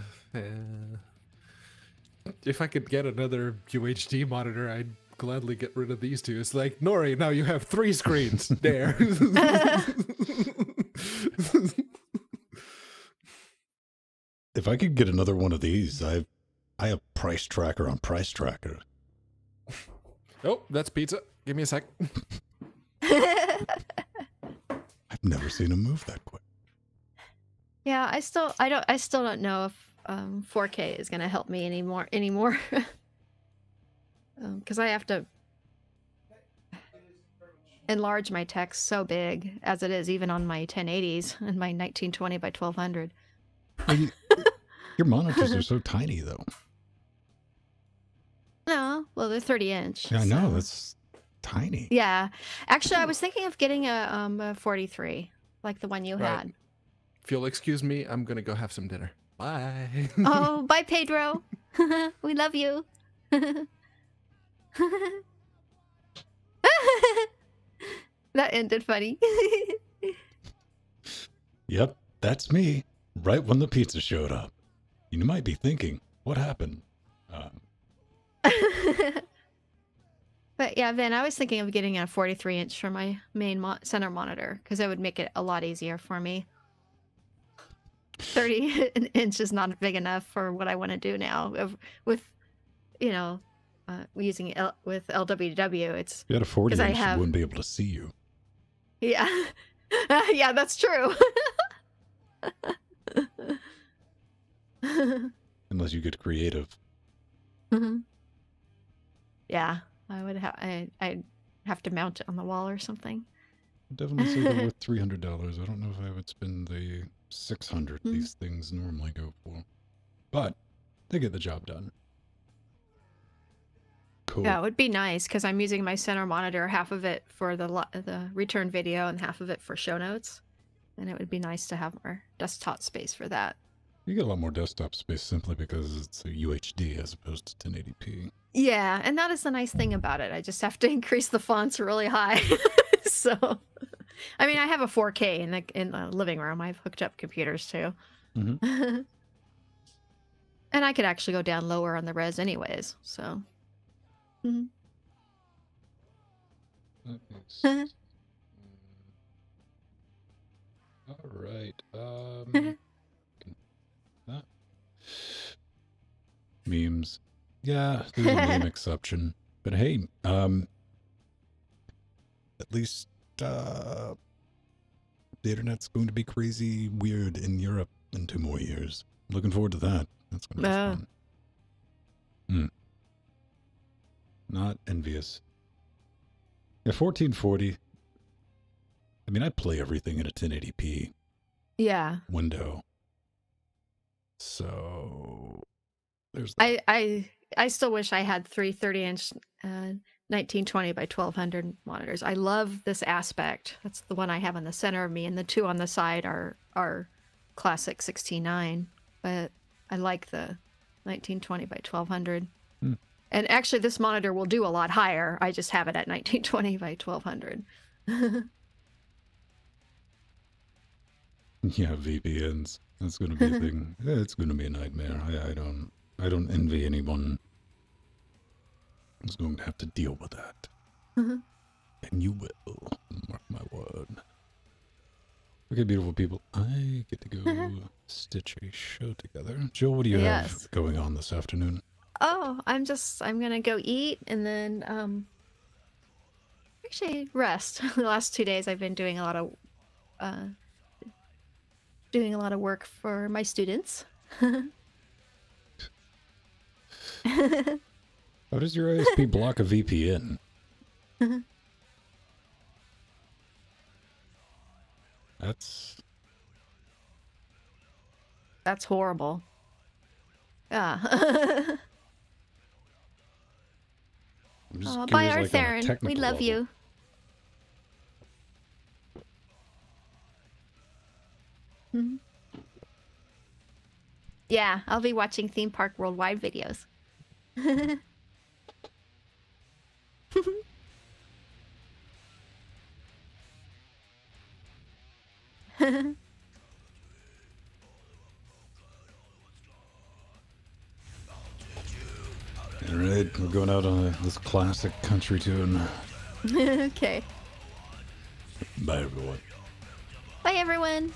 If I could get another UHD monitor, I'd gladly get rid of these two. It's like, Nori, now you have 3 screens. There. If I could get another one of these, I have Price Tracker on Price Tracker. Oh, that's pizza. Give me a sec. I've never seen him move that quick. Yeah, I still don't know if 4K is gonna help me anymore. Because I have to enlarge my text so big as it is, even on my 1080s and my 1920 by 1200. Your monitors are so tiny, though. No, well, they're 30-inch. Yeah, I know, so- that's tiny. Yeah, actually, I was thinking of getting a 43, like the one you Right. had. If you'll excuse me, I'm gonna go have some dinner. Bye. Oh, bye, Pedro. We love you. That ended funny. Yep, that's me. Right when the pizza showed up. You might be thinking, what happened? But yeah, Vin, I was thinking of getting a 43-inch for my main center monitor because it would make it a lot easier for me. 30-inch is not big enough for what I want to do now. With, you know, using with LWW, it's If you had a 40 I inch, have- you wouldn't be able to see you. yeah, yeah, that's true. Unless you get creative. Yeah, I would have. I'd have to mount it on the wall or something. Definitely say they're worth $300. I don't know if I would spend the $600 Hmm. these things normally go for. But they get the job done. Cool. Yeah, it would be nice because I'm using my center monitor, half of it for the return video and half of it for show notes, and it would be nice to have more desktop space for that. You get a lot more desktop space simply because it's a UHD as opposed to 1080p. Yeah, and that is the nice thing about it. I just have to increase the fonts really high. So, I mean, I have a 4K in the living room. I've hooked up computers too. Mm-hmm. And I could actually go down lower on the res anyways. So, mhm. That makes sense. All right. That. Memes. Yeah, there's a meme exception. But hey, at least the internet's going to be crazy weird in Europe in 2 more years. Looking forward to that. That's going to be fun. Not envious. Yeah, 1440. I mean, I play everything in a 1080p Yeah. window. So there's I I still wish I had three 30-inch 1920 by 1200 monitors. I love this aspect. That's the one I have in the center of me, and the two on the side are classic 16:9. But I like the 1920 by 1200. And actually, this monitor will do a lot higher. I just have it at 1920 by 1200. Yeah, VPNs. That's going to be a thing. Yeah, it's going to be a nightmare. I don't envy anyone who's going to have to deal with that. And you will. Mark my word. Okay, beautiful people. I get to go stitch a show together. Jill, what do you have going on this afternoon? Oh, I'm gonna go eat and then actually rest. The last 2 days I've been doing a lot of work for my students. How does your ISP block a VPN? That's horrible. Yeah. Oh, bye, like Arthur. We love you. Yeah, I'll be watching Theme Park Worldwide videos. All right, we're going out on this classic country tune. Okay. Bye, everyone. Bye, everyone.